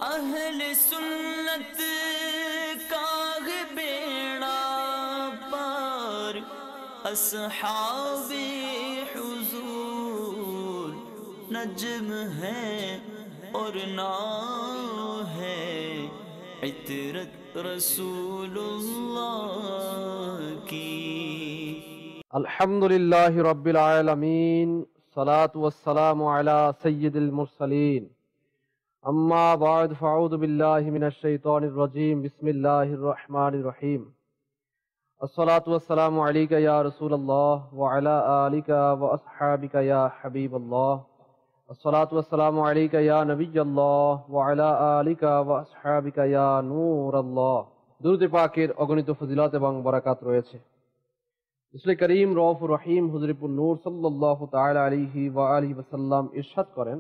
अहले सुन्नत का है बेड़ा पार, अस्हाबे हुजूर नज्म है और नाम है, इतरत रसूलुल्लाह की। अल्हम्दुलिल्लाहि रब्बिल आलमीन, सलातु वस्सलामु अला सय्यिदिल मुरसलीन, अम्मा बाद फ़अऊज़ु बिल्लाहि मिनश शैतानिर रजीम, बिस्मिल्लाहिर रहमानिर रहीम। अस्सलातु वस्सलामु अलैका या रसूलल्लाह व अला आलिका व अस्हाबिका या हबीबल्लाह, अस्सलातु वस्सलामु अलैका या नबिय्यल्लाह व अला आलिका व अस्हाबिका या नूरल्लाह। दुरूद पाकेर अगणित फजिলত এবং বরকত রয়েছে। রাসূল করিম রউফুর রহিম হুজুরুন নূর সাল্লাল্লাহু তাআলা আলাইহি ওয়া আলিহি ওয়াসাল্লাম ইরশাদ করেন,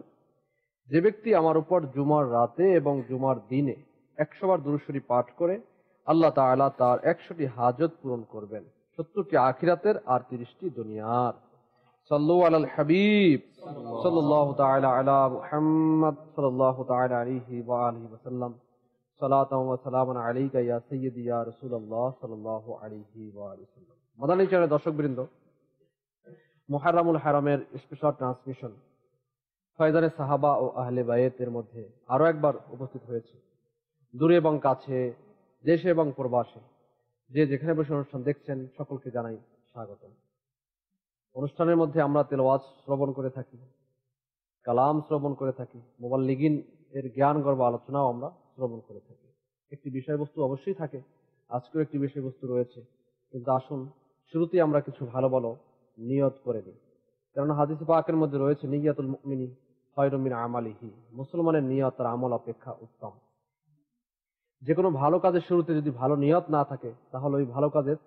যে ব্যক্তি আমার উপর জুমার রাতে এবং জুমার দিনে 100 বার দুরূদ শরীফ পাঠ করে আল্লাহ তাআলা তার 100টি হাজত পূরণ করবেন, 70টি আখিরাতের আর 30টি দুনিয়ার। সাল্লু আলাল হাবিব সাল্লাল্লাহু তাআলা আলা মুহাম্মদ সাল্লাল্লাহু তাআলা আলাইহি ওয়া আলিহি ওয়াসাল্লাম, সালাতাও ওয়া সালামান আলাইকা ইয়া সাইয়্যিদি ইয়া রাসূলুল্লাহ সাল্লাল্লাহু আলাইহি ওয়া আলিহি ওয়াসাল্লাম। মাদানী চ্যানেলের দর্শকবৃন্দ, মুহররমুল হারামের স্পেশাল ট্রান্সমিশন ফয়জানে সাহাবা ও আহলে বায়েতের মধ্যে আরো একবার উপস্থিত হয়েছে। দূরে এবং কাছে, দেশে এবং প্রবাসে, যে যেখানে বসে অনুষ্ঠান দেখছেন সকলকে জানাই স্বাগতম। অনুষ্ঠানের মধ্যে আমরা তেলাওয়াত শ্রবণ করে থাকি, কালাম শ্রবণ করে থাকি, মুবাল্লিগিন এর জ্ঞান গর্ভ আলোচনাও আমরা শ্রবণ করে থাকি। একটি বিষয়বস্তু অবশ্যই থাকে, আজকের একটি বিষয়বস্তু রয়েছে, কিন্তু আসুন শুরুতেই আমরা কিছু ভালো ভালো নিয়ত করে নিই। কারণ হাদিসে পাকের মধ্যে রয়েছে, নিয়াতুল মুমিনি খায়রুম মিন আমালিহি, মুসলমানের নিয়ত তার আমল অপেক্ষা উত্তম। যে কোনো ভালো কাজের শুরুতে যদি ভালো নিয়ত না থাকে, তাহলে ওই ভালো কাজের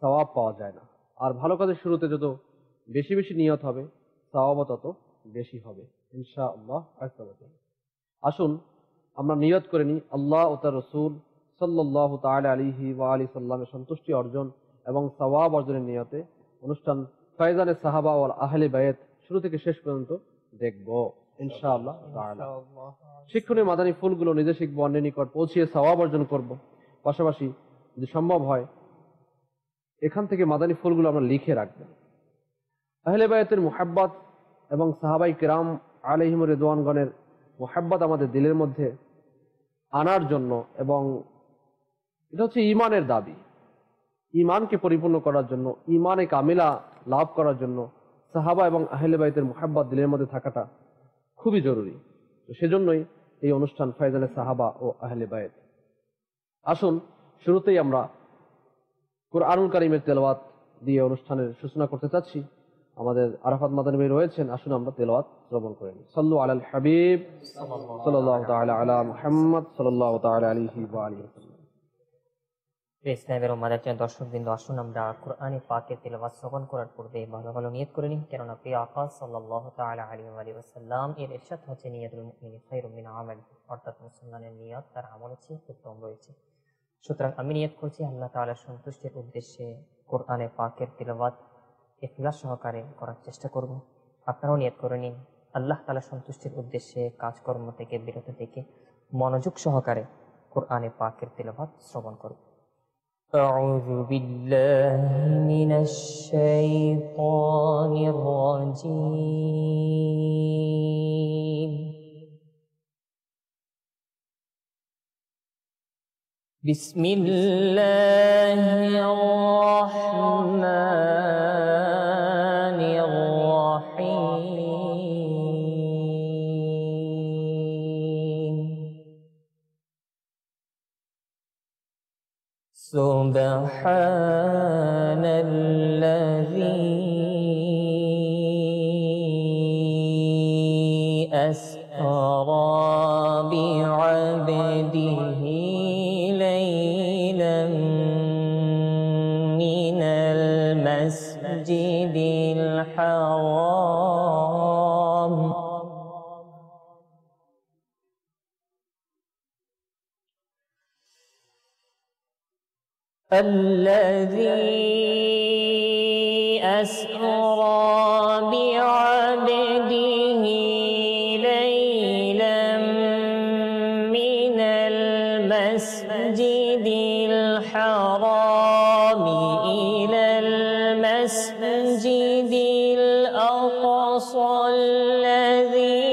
সওয়াব পাওয়া যায় না। আর ভালো কাজের শুরুতে যত বেশি বেশি নিয়ত হবে, সওয়াবও তত বেশি হবে ইনশাআল্লাহ। আসুন আমরা নিয়ত করে নিই আল্লাহ ও তার রাসূল সাল্লাল্লাহু তাআলা আলাইহি ওয়া আলিহি সাল্লামের সন্তুষ্টি অর্জন এবং সওয়াব অর্জনের নিয়তে অনুষ্ঠান ফয়জানে সাহাবা ও আহলে বায়েত শুরু থেকে শেষ পর্যন্ত দেখব ইনশাআল্লাহ তাআলা। শিক্ষণীয় মাদানী ফুলগুলো নিজে শিখব, অন্যের নিকট পৌঁছিয়ে সওয়াব অর্জন করব। পাশাপাশি যদি সম্ভব হয় এখান থেকে মাদানী ফুলগুলো আমরা লিখে রাখবেন। আহলে বায়েতের মুহাব্বত এবং সাহাবাই কিরাম আলাইহিম রিদওয়ানগণের মুহাব্বত আমাদের দিলের মধ্যে আনার জন্য, এবং এটা হচ্ছে ঈমানের দাবি, ঈমানকে পরিপূর্ণ করার জন্য, ঈমানে কামিলা লাভ করার জন্য সাহাবা এবং আহলে বাইতের মুহাব্বত দিলের মধ্যে থাকাটা খুবই জরুরি। তো সেজন্যই এই অনুষ্ঠান ফয়জানে সাহাবা ও আহলে বাইত। আসুন শুরুতেই আমরা কুরআনুল কারীমের তেলাওয়াত দিয়ে অনুষ্ঠানের সূচনা করতে চাচ্ছি। আমাদের আরাফাত মাদানী ভাই রয়েছেন, আসুন আমরা তেলাওয়াত শ্রবণ করে নিই। সাল্লু আলাল হাবিব সাল্লাল্লাহু তাআলা আলা মুহাম্মদ সাল্লাল্লাহু তাআলা আলাইহি ওয়া আলিহি ওয়াসাল্লাম। ইসলামের উম্মাদের দর্শকবৃন্দ, আসুন আমরা কুরআনে পাকের তেলাওয়াত শ্রবণ করার পূর্বে ভালো ভালো নিয়ত করে নিই। কেননা প্রিয় আকা সাল্লাল্লাহু তাআলা আলাইহি ওয়াসাল্লাম এর ইরশাদ হচ্ছে, নিয়াতুল মুমিনি খায়রুম মিন আমালিহি, অর্থাৎ মুসলমানের নিয়ত তার আমল হচ্ছে উত্তম রয়েছে। সুতরাং আমি নিয়ত করছি আল্লাহ তাআলার সন্তুষ্টির উদ্দেশ্যে কুরআনে পাকের তেলাওয়াত ইখলাস সহকারে করার চেষ্টা করব। আপনারাও নিয়ত করে নিন আল্লাহ তাআলার সন্তুষ্টির উদ্দেশ্যে কাজকর্ম থেকে বিরত থেকে মনোযোগ সহকারে কুরআনে পাকের তেলাওয়াত শ্রবণ করব। أعوذ بالله من الشيطان الرجيم. بسم الله الرحمن الرحيم. سبحان الذي أسرى بعبده ليلا من المسجد الحرام الذي أسرى بعبده ليلا الحرام إلى المسجد الأقصى الذي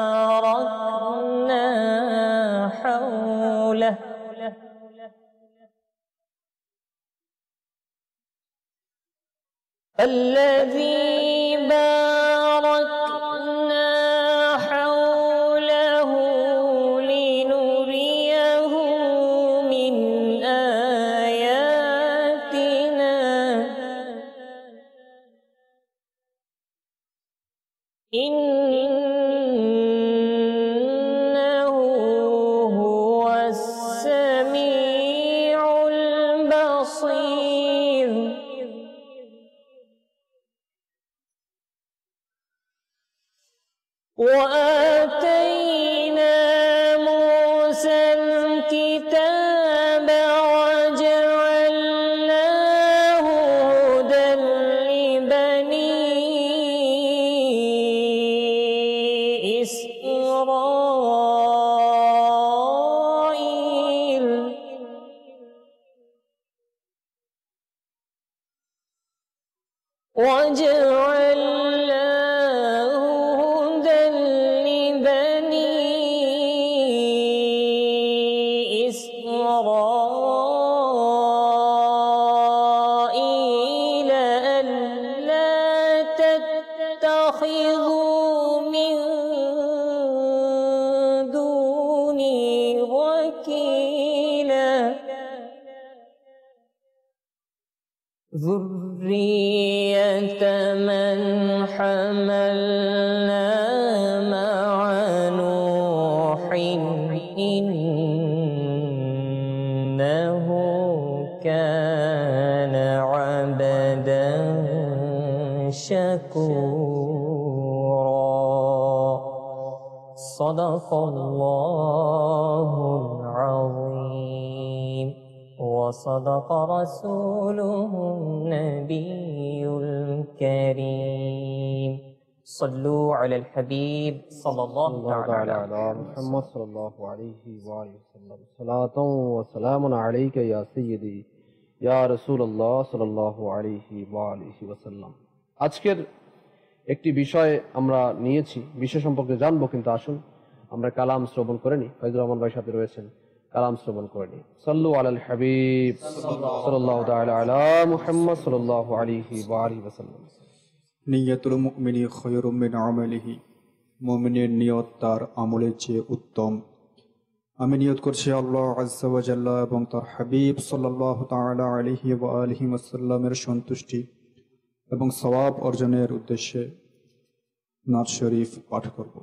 باركنا حوله لنريه من آياتنا إنه هو السميع البصير وآتينا موسى الكتاب وجعلناه هدى لبني إسرائيل ألا تتخذوا من دوني وكيلا ذرية من حملنا مع نوح إنه كان عبدا شكورا صدق الله العظيم وصدق رسوله النبي الكريم صلوا على الحبيب صلى الله تعالى على محمد صلى الله عليه وآله وسلم صلاة وسلام عليك يا سيدي يا رسول الله صلى الله عليه وآله وسلم। আজকের একটি বিষয় আমরা নিয়েছি, বিষয় সম্পর্কে জানবো, কিন্তু আসুন আমরা কালাম শ্রবণ করে নিই। ফয়জুর রহমান ভাই সাথে রয়েছেন, কালাম শ্রবণ করে নিই। সাল্লু আলাল হাবিব সাল্লাল্লাহু তাআলা আলা মুহাম্মদ সাল্লাল্লাহু আলাইহি ওয়া আলিহি ওয়াসাল্লাম। নিয়াতুল মুমিনি খায়রুম মিন আমালিহি, মুমিনের নিয়ত তার আমলের চেয়ে উত্তম। আমি নিয়ত করছি আল্লাহ আযজা ওয়া জাল্লা এবং তার হাবিব সাল্লাল্লাহু তাআলা আলাইহি ওয়া আলিহি ওয়াসাল্লামের সন্তুষ্টি এবং সওয়াব অর্জনের উদ্দেশ্যে নাত শরীফ পাঠ করব।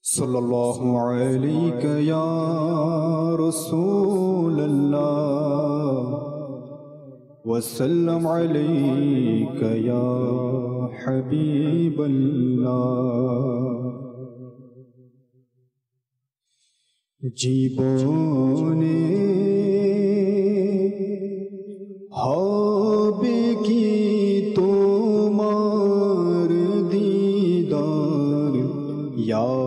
সাল্লাল্লাহু আলাইকা ইয়া রাসূলুল্লাহ وسلم عليك يا حبيب الله জীবনে হবে কি তোমার দিদার ইয়া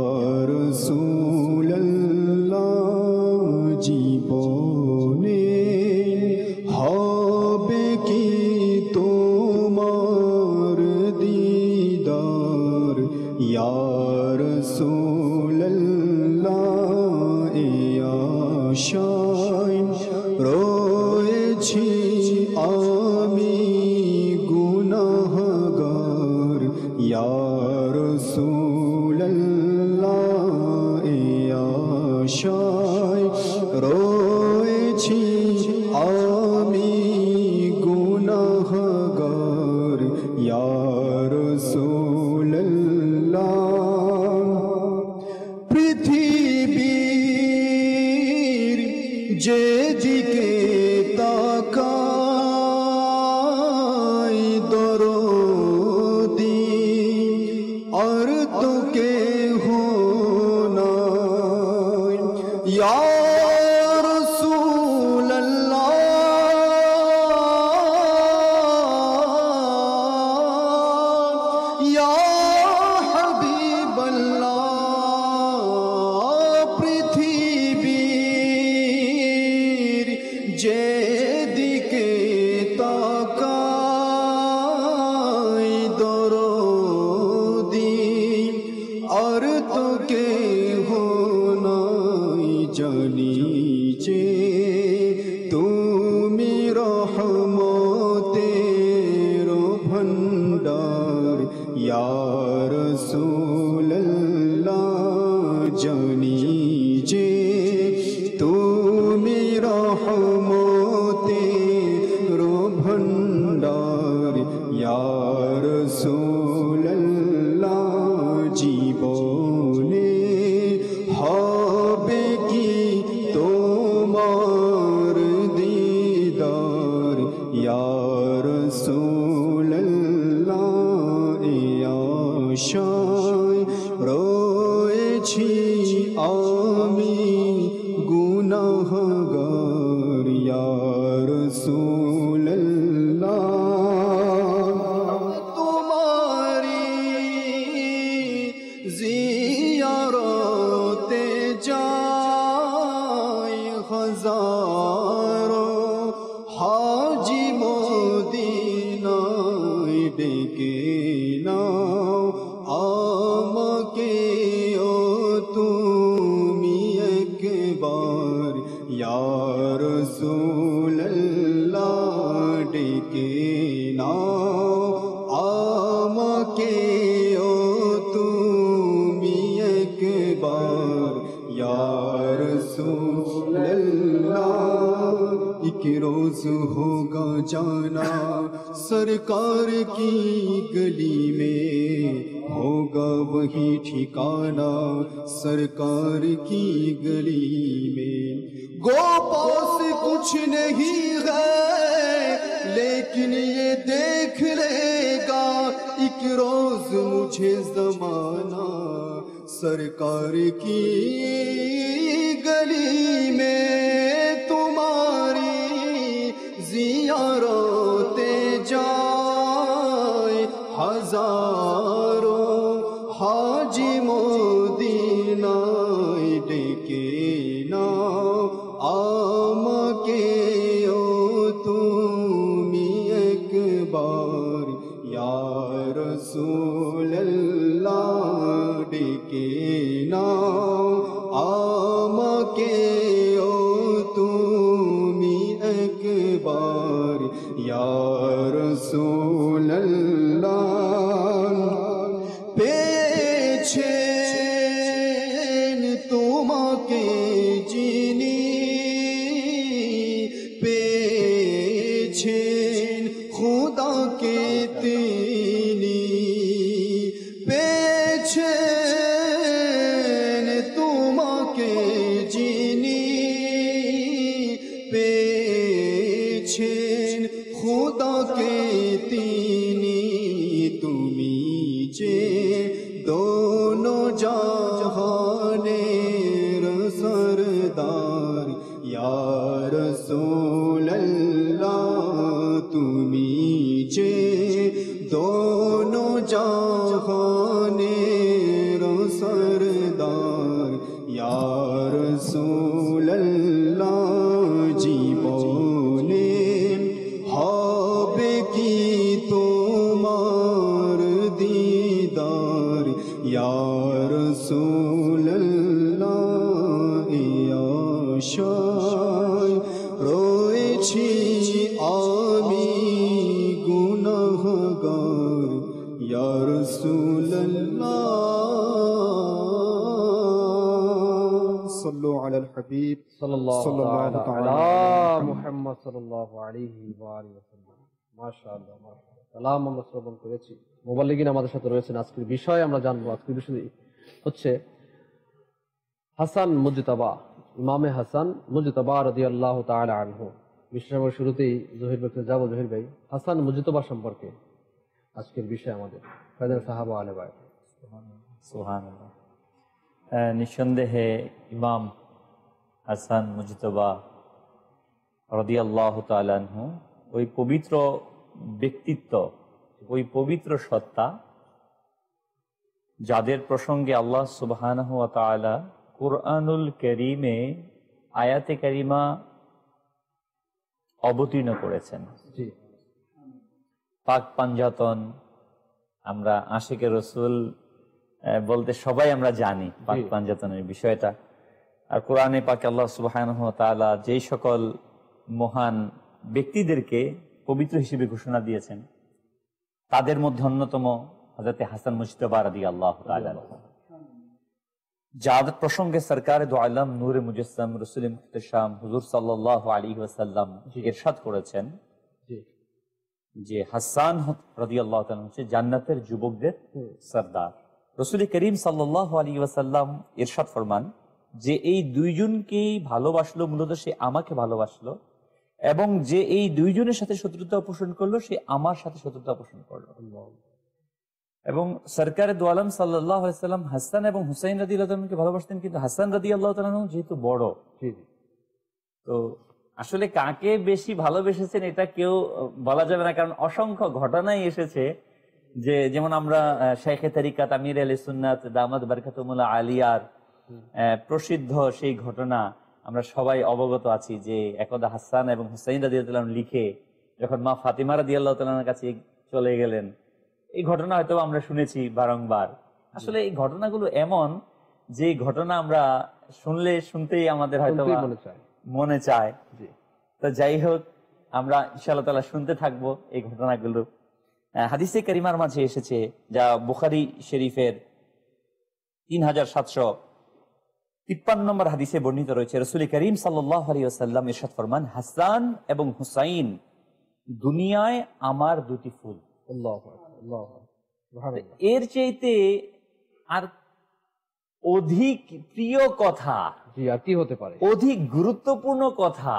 রাসূলুল্লাহ জীবনে হবে কি তোমার দিদার ইয়া রাসূলুল্লাহ এই আশায় রয়েছি আমি গুনাহগার ইয়া রাসূলুল্লাহ এই আশায় রয়েছি আমি গুনাহগার ইয়া রাসূলুল্লাহ পৃথিবীর যেদিকে তাকাই দরদি আর তো কেহ নাই ইয়া রয়েছি আমি গুনাহগার ইয়া রাসূলুল্লাহ তোমারি জিয়ারতে যাই হাজারো হাজি মদিনায় ডেকে নাও আমাকে ও তুমি একবার ইয়া রাসূলুল্লাহ ডেকে নাও আমাকে ও তুমি একবার ইয়া রাসূলুল্লাহ एक रोज होगा जाना सरकार की गली में होगा वही ठिकाना सरकार की गली में गो पास कुछ नहीं है लेकिन ये देख लेगा एक रोज मुझे जमाना सरकार की गली में तुम्हारी जियारते जाए हजारों हाजी मदीनाय डेके नाओ आमके ओ तुमी एकबार या रसूलल्लाह डेके नाओ आमके ओ तुमी একবার ইয়া রাসূলুল্লাহ পেয়েছেন তোমাকে যিনি পেয়েছেন খোদাকে তিনি পেয়েছেন তোমাকে যিনি পেয়েছেন খোদাকে তিনি তুমি যে দোনো জাহানের সরদার ইয়া রাসূলুল্লাহ তুমি যে দোনো জাহানের সরদার ইয়া রাসূলুল্লাহ জীবনে হবে কি তোমার দিদার ইয়া রাসূলুল্লাহ আশায় রয়েছি আমি গুনাহগার ইয়া রাসূলুল্লাহ সাল্লু আলাল হাবিব সাল্লাল্লাহু সাল্লাল্লাহু তাআলা তাআলা আলা মুহাম্মদ সাল্লাল্লাহু আলাইহি ওয়া আলিহি ওয়াসাল্লাম। মাশাআল্লাহ মাশাআল্লাহ কালাম আমরা শ্রবণ করেছি। মুবাল্লিগিন আমাদের সাথে রয়েছেন। আজকের বিষয় আমরা জানবো। আজকের বিষয় হচ্ছে হাসান মুজতাবা, ইমামে হাসান মুজতাবা রাদিয়াল্লাহু তাআলা আনহু। বিষয় আমরা শুরুতেই জহির ভাইকে যাব। জহির ভাই, হাসান মুজতাবা সম্পর্কে আজকের বিষয় আমাদের ফায়দার সাহাবা আলে ভাই। সুবহানাল্লাহ। নিঃসন্দেহে ইমাম হাসান মুজতবা রাদিয়াল্লাহু তাআলা আনহু ওই পবিত্র ব্যক্তিত্ব, ওই পবিত্র সত্তা যাদের প্রসঙ্গে আল্লাহ সুবহানাহু ওয়া তাআলা কুরআনুল কারীমে আয়াতে কারিমা অবতীর্ণ করেছেন। জি, পাক পাঞ্জাতন, আমরা আশিকে রসুল বলতে সবাই আমরা জানি পাক পাঞ্জাতনের বিষয়টা। আর কোরআনে পাকে আল্লাহ সুবহানাহু ওয়া তাআলা যেই সকল মহান ব্যক্তিদেরকে পবিত্র হিসেবে ঘোষণা দিয়েছেন তাদের মধ্যে অন্যতম হযরত হাসান মুজতবা রাদিয়াল্লাহু তাআলা, যার প্রসঙ্গে সরকার দু আলম নূরে মুজাসসাম রাসূল মুহতাশাম হুজুর সাল্লাল্লাহু আলাইহি ওয়াসাল্লাম ইরশাদ করেছেন যে হাসান রাদিয়াল্লাহু তাআলা হচ্ছে জান্নাতের যুবকদের সরদার। রাসূল করিম সাল্লাল্লাহু আলাইহি ওয়াসাল্লাম ইরশাদ ফরমান যে এই দুইজনকেই ভালোবাসলো, মূলত সে আমাকে ভালোবাসলো, এবং যে এই দুইজনের সাথে শত্রুতা পোষণ করলো সে আমার সাথে শত্রুতা পোষণ করলো। এবং সরকারে দু আলম সাল্লাল্লাহু আলাইহি সাল্লাম হাসান এবং হুসাইন রাদিয়াল্লাহু তাআলাকে ভালোবাসতেন, কিন্তু হাসান রাদিয়াল্লাহু তাআলা যেহেতু বড়, জি জি তো আসলে কাকে বেশি ভালোবেসেছেন এটা কেউ বলা যাবে না, কারণ অসংখ্য ঘটনাই এসেছে যে, যেমন আমরা শেখে তরিকাত আমির আলী সুন্নাত দামাত বারকাতুল্লাহ আলিয়ার প্রসিদ্ধ সেই ঘটনা আমরা সবাই অবগত আছি যে একদা হাসান এবং হুসাইন রাদিয়াল্লাহু তাআলা লিখে যখন মা ফাতিমা রাদিয়াল্লাহু তাআলার কাছে চলে গেলেন, এই ঘটনা হয়তো আমরা শুনেছি বারংবার। আসলে এই ঘটনাগুলো এমন যে ঘটনা আমরা শুনতেই আমাদের হয়তো মনে চায়। তো যাই হোক, আমরা ইনশাআল্লাহ তাআলা শুনতে থাকবো এই ঘটনাগুলো। হাদিসে কারিমার মাঝে এসেছে, যা বুখারী শরীফের 3753 নম্বর হাদিসে বর্ণিত রয়েছে, রাসূল করিম সাল্লাল্লাহু আলাইহি ওয়াসাল্লাম ইরশাদ ফরমান, হাসান এবং হুসাইন দুনিয়ায় আমার দুটি ফুল। আল্লাহু আকবার, আল্লাহু আকবার, সুবহানাল্লাহ। এর চাইতে আর অধিক প্রিয় কথা, জি আর কি হতে পারে, অধিক গুরুত্বপূর্ণ কথা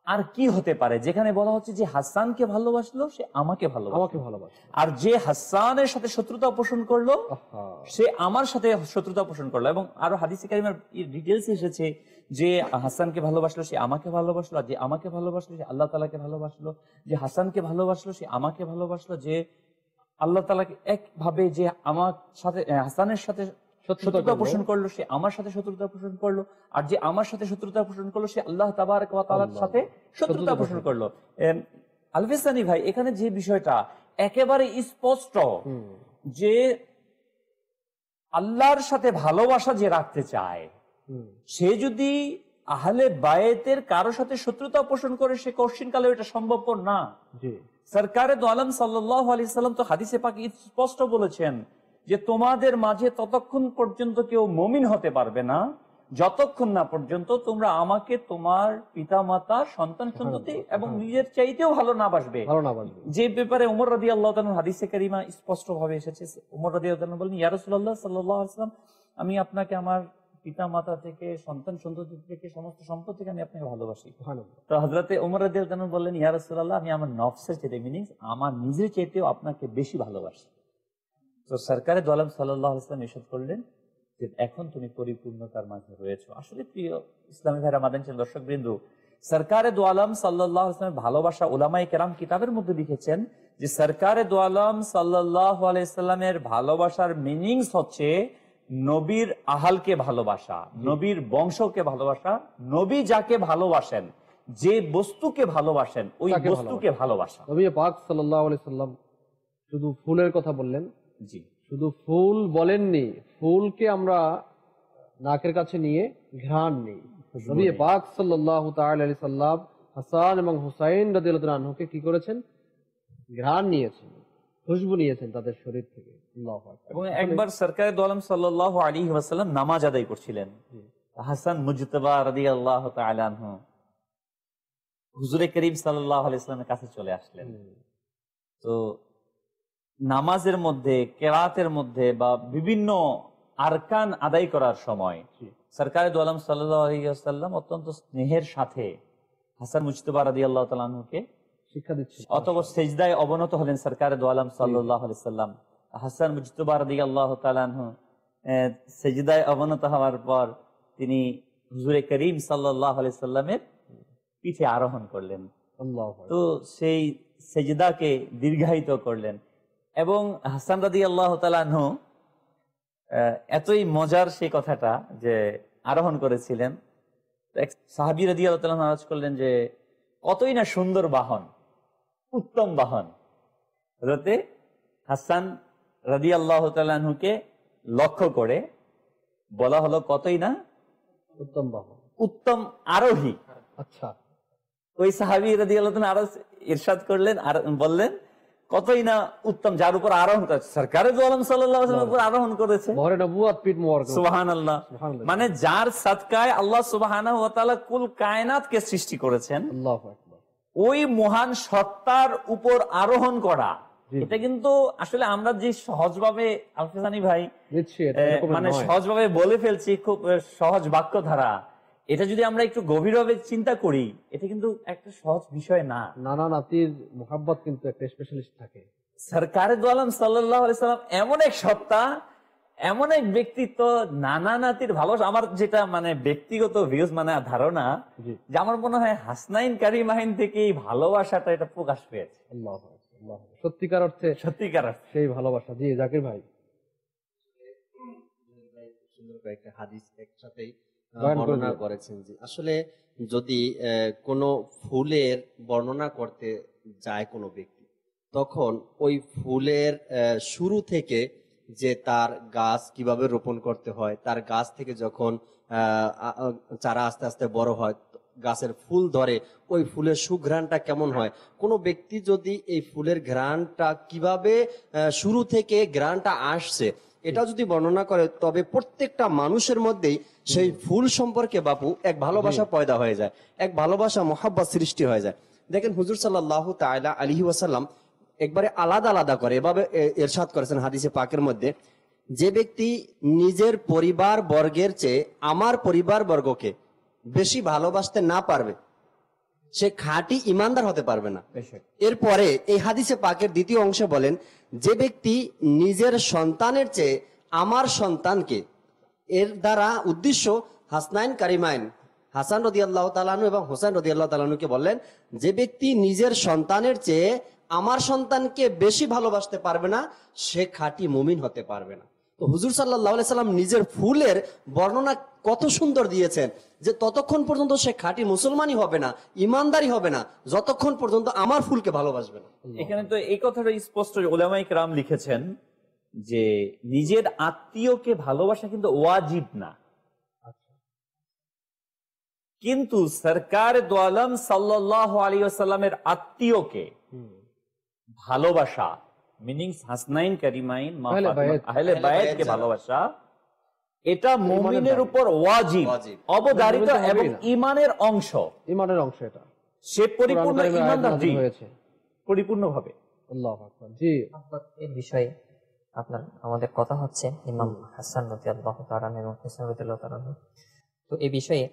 আর কি হতে পারে, যেখানে বলা হচ্ছে যে হাসানকে ভালোবাসলো সে আমাকে ভালোবাসলো, আর যে হাসানের সাথে শত্রুতা পোষণ করলো সে আমার সাথে শত্রুতা পোষণ করলো। এবং আরো হাদিসে কারিমার ডিটেইলস এসেছে যে হাসানকে ভালোবাসলো সে আমাকে ভালোবাসলো, আর যে আমাকে ভালোবাসলো সে আল্লাহ তাআলাকে ভালোবাসলো, যে হাসানকে ভালোবাসলো সে আমাকে ভালোবাসলো, যে আল্লাহ তাআলাকে একভাবে যে আমার সাথে হাসানের সাথে শত্রুতা পোষণ করলো সে আমার সাথে শত্রুতা পোষণ করলো, আর যে আমার সাথে শত্রুতা পোষণ করলো সে আল্লাহ তাবারক ওয়া তাআলার সাথে শত্রুতা পোষণ করলো। আলফিসানি ভাই, এখানে যে বিষয়টা একেবারে স্পষ্ট যে আল্লাহর সাথে ভালোবাসা যে রাখতে চায়, সে যদি আহলে বায়েতের কারো সাথে শত্রুতা পোষণ করে, সে কঠিনকালে এটা সম্ভবপর না। সরকারে দু আলম সাল্লাল্লাহু আলাইহি সাল্লাম তো হাদিসে পাকে স্পষ্ট বলেছেন যে তোমাদের মাঝে ততক্ষণ পর্যন্ত কেউ মুমিন হতে পারবে না যতক্ষণ না পর্যন্ত তোমরা আমাকে তোমার পিতা মাতা সন্তান সন্ততি এবং নিজের চাইতেও ভালো না বাসবে। যে ব্যাপারে ওমর রাদিয়াল্লাহু তাআলা হাদিসে কারিমা স্পষ্ট ভাবে এসেছে, ওমর রাদিয়াল্লাহু তাআলা বলেন, ইয়া রাসূলুল্লাহ সাল্লাল্লাহু আলাইহি ওয়াসাল্লাম, আমি আপনাকে আমার পিতা মাতা থেকে সন্তান সন্ততি থেকে সমস্ত সম্পদ থেকে আমি আপনাকে ভালোবাসি। তো হযরতে ওমর রাদিয়াল্লাহু তাআলা বললেন, ইয়া রাসূলুল্লাহ, আমি আমার নফসের চাইতে, মিনিংস আমার নিজের চাইতেও আপনাকে বেশি ভালোবাসি। তো সরকারে দু আলম সাল্লাল্লাহু আলাইহি ওয়াসাল্লাম ইরশাদ করলেন যে এখন তুমি পরিপূর্ণতার মাঝে রয়েছো। আসলে প্রিয় ইসলামী ভাইরা, মাদানী দর্শক বৃন্দু, সরকারে দু আলম সাল্লাল্লাহু আলাইহি ওয়াসাল্লামের ভালোবাসা উলামায়ে কেরাম কিতাবের মধ্যে লিখেছেন যে সরকারে দু আলম সাল্লাল্লাহু আলাইহি ওয়াসাল্লামের ভালোবাসার মিনিংস হচ্ছে নবীর আহালকে ভালোবাসা, নবীর বংশকে ভালোবাসা, নবী যাকে ভালোবাসেন, যে বস্তুকে ভালোবাসেন ওই বস্তুকে ভালোবাসা। নবী পাক সাল্লাল্লাহু আলাইহি ওয়াসাল্লাম শুধু ফুলের কথা বললেন, জি শুধু ফুল বলেননি, ফুলকে আমরা নাকের কাছে নিয়ে ঘ্রাণ নেই। নবী পাক সাল্লাল্লাহু তাআলা আলাইহি সাল্লাম হাসান এবং হুসাইন রাদিয়াল্লাহু তাআলা আনহুকে কি করেছেন? ঘ্রাণ নিয়েছেন, খুশবু নিয়েছেন তাদের শরীর থেকে। আল্লাহু আকবার। এবং একবার সরকারে দু আলম সাল্লাল্লাহু আলাইহি ওয়াসাল্লাম নামাজ আদায় করছিলেন, হাসান মুজতবা রাদিয়াল্লাহু তাআলা আনহু হুজুরে করিম সাল্লাল্লাহু আলাইহি ওয়াসাল্লামের কাছে চলে আসলেন। তো নামাজের মধ্যে, কেরাতের মধ্যে বা বিভিন্ন আরকান আদায় করার সময় সরকারে দু আলম সাল্লাল্লাহু আলাইহি ওয়াসাল্লাম অত্যন্ত স্নেহের সাথে হাসান মুজতবা রাদিয়াল্লাহু তাআলা আনহুকে শিক্ষা দিচ্ছেন। অতঃপর সেজদায় অবনত হলেন সরকারে দু আলম সাল্লাল্লাহু আলাইহি ওয়াসাল্লাম। হাসান মুজতবা রাদিয়াল্লাহু তাআলা আনহু সেজদায় অবনত হওয়ার পর তিনি হুজুরে করিম সাল্লাল্লাহু আলাইহি ওয়াসাল্লামের পিঠে আরোহণ করলেন। তো সেই সেজদাকে দীর্ঘায়িত করলেন এবং হাসান রাদিয়াল্লাহু তাআলা আনহু এতই মজার সেই কথাটা যে আরোহণ করেছিলেন, এক সাহাবী রাদিয়াল্লাহু তাআলা আরজ করলেন যে কতই না সুন্দর বাহন, উত্তম বাহন। হযরতে হাসান রাদিয়াল্লাহু তাআলা আনহুকে লক্ষ্য করে বলা হলো কতই না উত্তম বাহন, উত্তম আরোহী। আচ্ছা, ওই সাহাবী রাদিয়াল্লাহু তাআলা আরো ইরশাদ করলেন আর বললেন কতই না উত্তম, যার উপর আরোহণ করেছে সরকারে দু আলম সাল্লাল্লাহু আলাইহি ওয়াসাল্লামের উপর আরোহণ করেছে। সুবহানাল্লাহ। মানে যার সাদকায় আল্লাহ সুবহানাহু ওয়া তাআলা কুল কায়নাতকে সৃষ্টি করেছেন, আল্লাহু আকবার, ওই মহান সত্তার উপর আরোহণ করা, এটা কিন্তু আসলে আমরা যে সহজভাবে আলফিসানি ভাই মানে সহজভাবে বলে ফেলছি, খুব সহজ বাক্য ধারা, এটা যদি আমরা একটু গভীরভাবে চিন্তা করি এটা কিন্তু একটা সহজ বিষয় না। নানা নাতির মুহাব্বত কিন্তু একটা স্পেশালিস্ট থাকে। সরকারে দু আলম সাল্লাল্লাহু আলাইহি সাল্লাম এমন এক সত্তা, এমন এক ব্যক্তিত্ব, নানা নাতির ভালোবাসা। আমার যেটা মানে ব্যক্তিগত ভিউজ মানে ধারণা, যে আমার মনে হয় হাসনাইন কারিমাইন থেকে এই ভালোবাসাটা এটা প্রকাশ পেয়েছে। সত্যিকার অর্থে সত্যিকার অর্থে সেই ভালোবাসা। জি জাকির ভাই, সুন্দর কয়েকটা হাদিস একসাথেই বয়ান করে বর্ণনা দিন। করেছেন। যে আসলে যদি কোনো ফুলের বর্ণনা করতে যায় কোনো ব্যক্তি, তখন ওই ফুলের শুরু থেকে যে তার গাছ কিভাবে রোপণ করতে হয়, তার গাছ থেকে যখন চারা আস্তে আস্তে বড় হয়, গাছের ফুল ধরে, ওই ফুলের সুঘ্রাণটা কেমন হয়, কোনো ব্যক্তি যদি এই ফুলের ঘ্রাণটা কিভাবে শুরু থেকে ঘ্রাণটা আসছে এটা যদি বর্ণনা করে, তবে প্রত্যেকটা মানুষের মধ্যেই সেই ফুল সম্পর্কে বাপু এক ভালোবাসা পয়দা হয়ে যায়, এক ভালোবাসা মহাব্বত সৃষ্টি হয়ে যায়। দেখেন হুজুর সাল্লাল্লাহু তাআলা আলাইহি ওয়াসাল্লাম একবারে আলাদা আলাদা করে এভাবে ইরশাদ করেছেন হাদিসে পাকের মধ্যে, যে ব্যক্তি নিজের পরিবার বর্গের চেয়ে আমার পরিবার বর্গকে বেশি ভালোবাসতে না পারবে, সে খাঁটি ইমানদার হতে পারবে না। এরপরে এই হাদিসে পাকের দ্বিতীয় অংশে বলেন, যে ব্যক্তি নিজের সন্তানের চেয়ে আমার সন্তানকে, এর দ্বারা উদ্দেশ্য হাসনাইন কারিমাইন, হাসান রাদিয়াল্লাহু তাআলা আনহু এবং হোসেন রাদিয়াল্লাহু তাআলা আনহুকে বললেন, যে ব্যক্তি নিজের সন্তানের চেয়ে আমার সন্তানকে বেশি ভালোবাসতে পারবে না, সে খাঁটি মুমিন হতে পারবে না। তো হুজুর সাল্লাল্লাহু আলাইহি সাল্লাম নিজের ফুলের বর্ণনা কত সুন্দর দিয়েছেন, যে ততক্ষণ পর্যন্ত সে খাঁটি মুসলমানই হবে না, ইমানদারি হবে না, যতক্ষণ পর্যন্ত আমার ফুলকে ভালোবাসবে না। এখানে তো এই কথাটা স্পষ্ট উলামায়ে কেরাম লিখেছেন যে নিজের আত্মীয়কে ভালোবাসা কিন্তু ওয়াজিব না, কিন্তু সরকার দু আলম সাল্লাল্লাহু আলাইহি ওয়াসাল্লামের আত্মীয়কে ভালোবাসা, মিনিংস হাসনাইন কারিমাইন আহলে বায়াতকে ভালোবাসা, এটা মুমিনের উপর ওয়াজিব, অবধারিত এবং ঈমানের অংশ। ঈমানের অংশ এটা, সে পরিপূর্ণ ঈমানদার হয়েছে পরিপূর্ণভাবে। আল্লাহু আকবার। জি, এর বিষয়ে আপনার আমাদের কথা হচ্ছে ইমাম হাসান রাদিয়াল্লাহু তাআলা এবং হুসাইন রাদিয়াল্লাহু তাআলা। তো এই বিষয়ে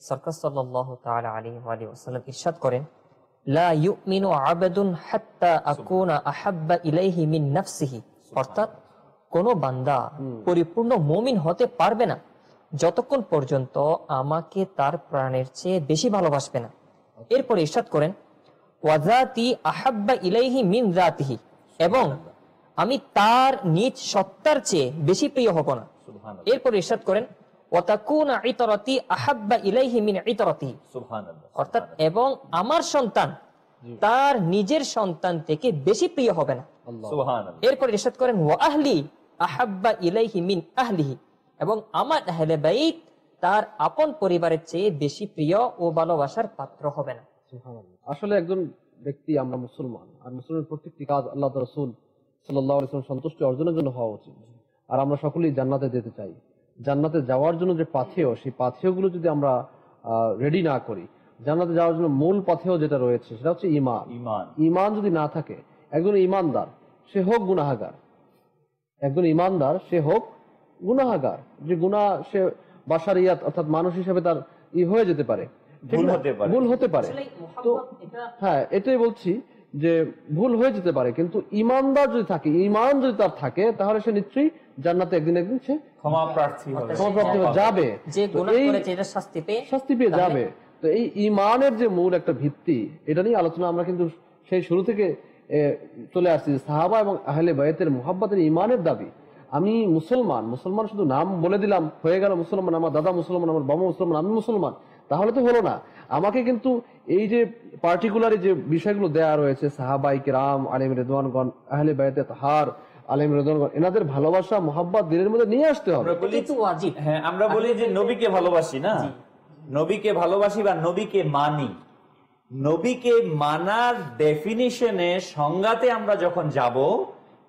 সরকার সাল্লাল্লাহু তাআলা আলাইহি ওয়াসাল্লাম ইরশাদ করেন, লা ইউমিনু আবদুন হাত্তা আকুনা আহাব্বা ইলাইহি মিন নাফসিহি, অর্থাৎ কোন বান্দা পরিপূর্ণ মুমিন হতে পারবে না যতক্ষণ পর্যন্ত আমাকে তার প্রাণের চেয়ে বেশি ভালোবাসবে না। এরপর ইরশাদ করেন, ওয়াজাতি আহাব্বা ইলাইহি মিন যাতিহি, এবং আমি তার নিজ সত্তার চেয়ে বেশি প্রিয় হব না। এরপর ইরশাদ করেন, ওয়াতাকুনা ইতরাতি আহাব্বা ইলাইহি মিন ইতরাতিহি, অর্থাৎ এবং আমার সন্তান তার নিজের সন্তান থেকে বেশি প্রিয় হবে না। এরপর ইরশাদ করেন, ওয়া আহলি আহাব্বা ইলাইহি মিন আহলিহি, এবং আমার আহলে বাইত তার আপন পরিবারের চেয়ে বেশি প্রিয় ও ভালোবাসার পাত্র হবে না। আসলে একজন ব্যক্তি, আমরা মুসলমান, আর মুসলমানের প্রত্যেকটি কাজ আল্লাহ রাসূল সাল্লাল্লাহু আলাইহি ওয়াসাল্লাম সন্তুষ্টি অর্জনের জন্য হওয়া উচিত। আর আমরা সকলেই জান্নাতে যেতে চাই। জান্নাতে যাওয়ার জন্য যে পাথেয়, সেই পাথেয়গুলো যদি আমরা রেডি না করি, জান্নাতে যাওয়ার জন্য মূল পাথেয় যেটা রয়েছে সেটা হচ্ছে ঈমান। ঈমান যদি না থাকে, একজন ঈমানদার সে হোক গুনাহগার, একজন ঈমানদার সে হোক গুনাহগার, যে গুনাহ সে বাশারিয়াত অর্থাৎ মানুষ হিসেবে তার হয়ে যেতে পারে, ভুল হতে পারে। তো হ্যাঁ, এটাই বলছি যে ভুল হয়ে যেতে পারে, কিন্তু ঈমানদার যদি থাকে, ঈমান যদি তার থাকে, তাহলে সে নিশ্চয়ই জান্নাতে একদিন একদিন সে ক্ষমাপ্রার্থী হয়ে যাবে, যে গুনাহ করেছে এটা শাস্তি পেয়ে যাবে। তো এই ঈমানের যে মূল একটা ভিত্তি, এটা নিয়ে আলোচনা আমরা কিন্তু সেই শুরু থেকে চলে আসছি। সাহাবা এবং আহলে বায়াতের মুহাব্বতের ঈমানের দাবি। আমি মুসলমান, মুসলমান শুধু নাম বলে দিলাম হয়ে গেল মুসলমান, আমার দাদা মুসলমান, আমার বাবা মুসলমান, আমি মুসলমান, তাহলে তো হলো না। আমাকে কিন্তু এই যে পার্টিকুলার যে বিষয়গুলো দেয়া রয়েছে, সাহাবাই কিরাম, আলেম রিদওয়ানগণ, আহলে বায়াতে তাহার, আলেম রিদওয়ানগণ, এনাদের ভালোবাসা মুহাব্বত দিলের মধ্যে নিয়ে আসতে হবে। হ্যাঁ, আমরা বলি যে নবীকে ভালোবাসি না, নবীকে ভালোবাসি বা নবীকে মানি। নবীকে মানার ডেফিনিশনে, সংজ্ঞাতে আমরা যখন যাব,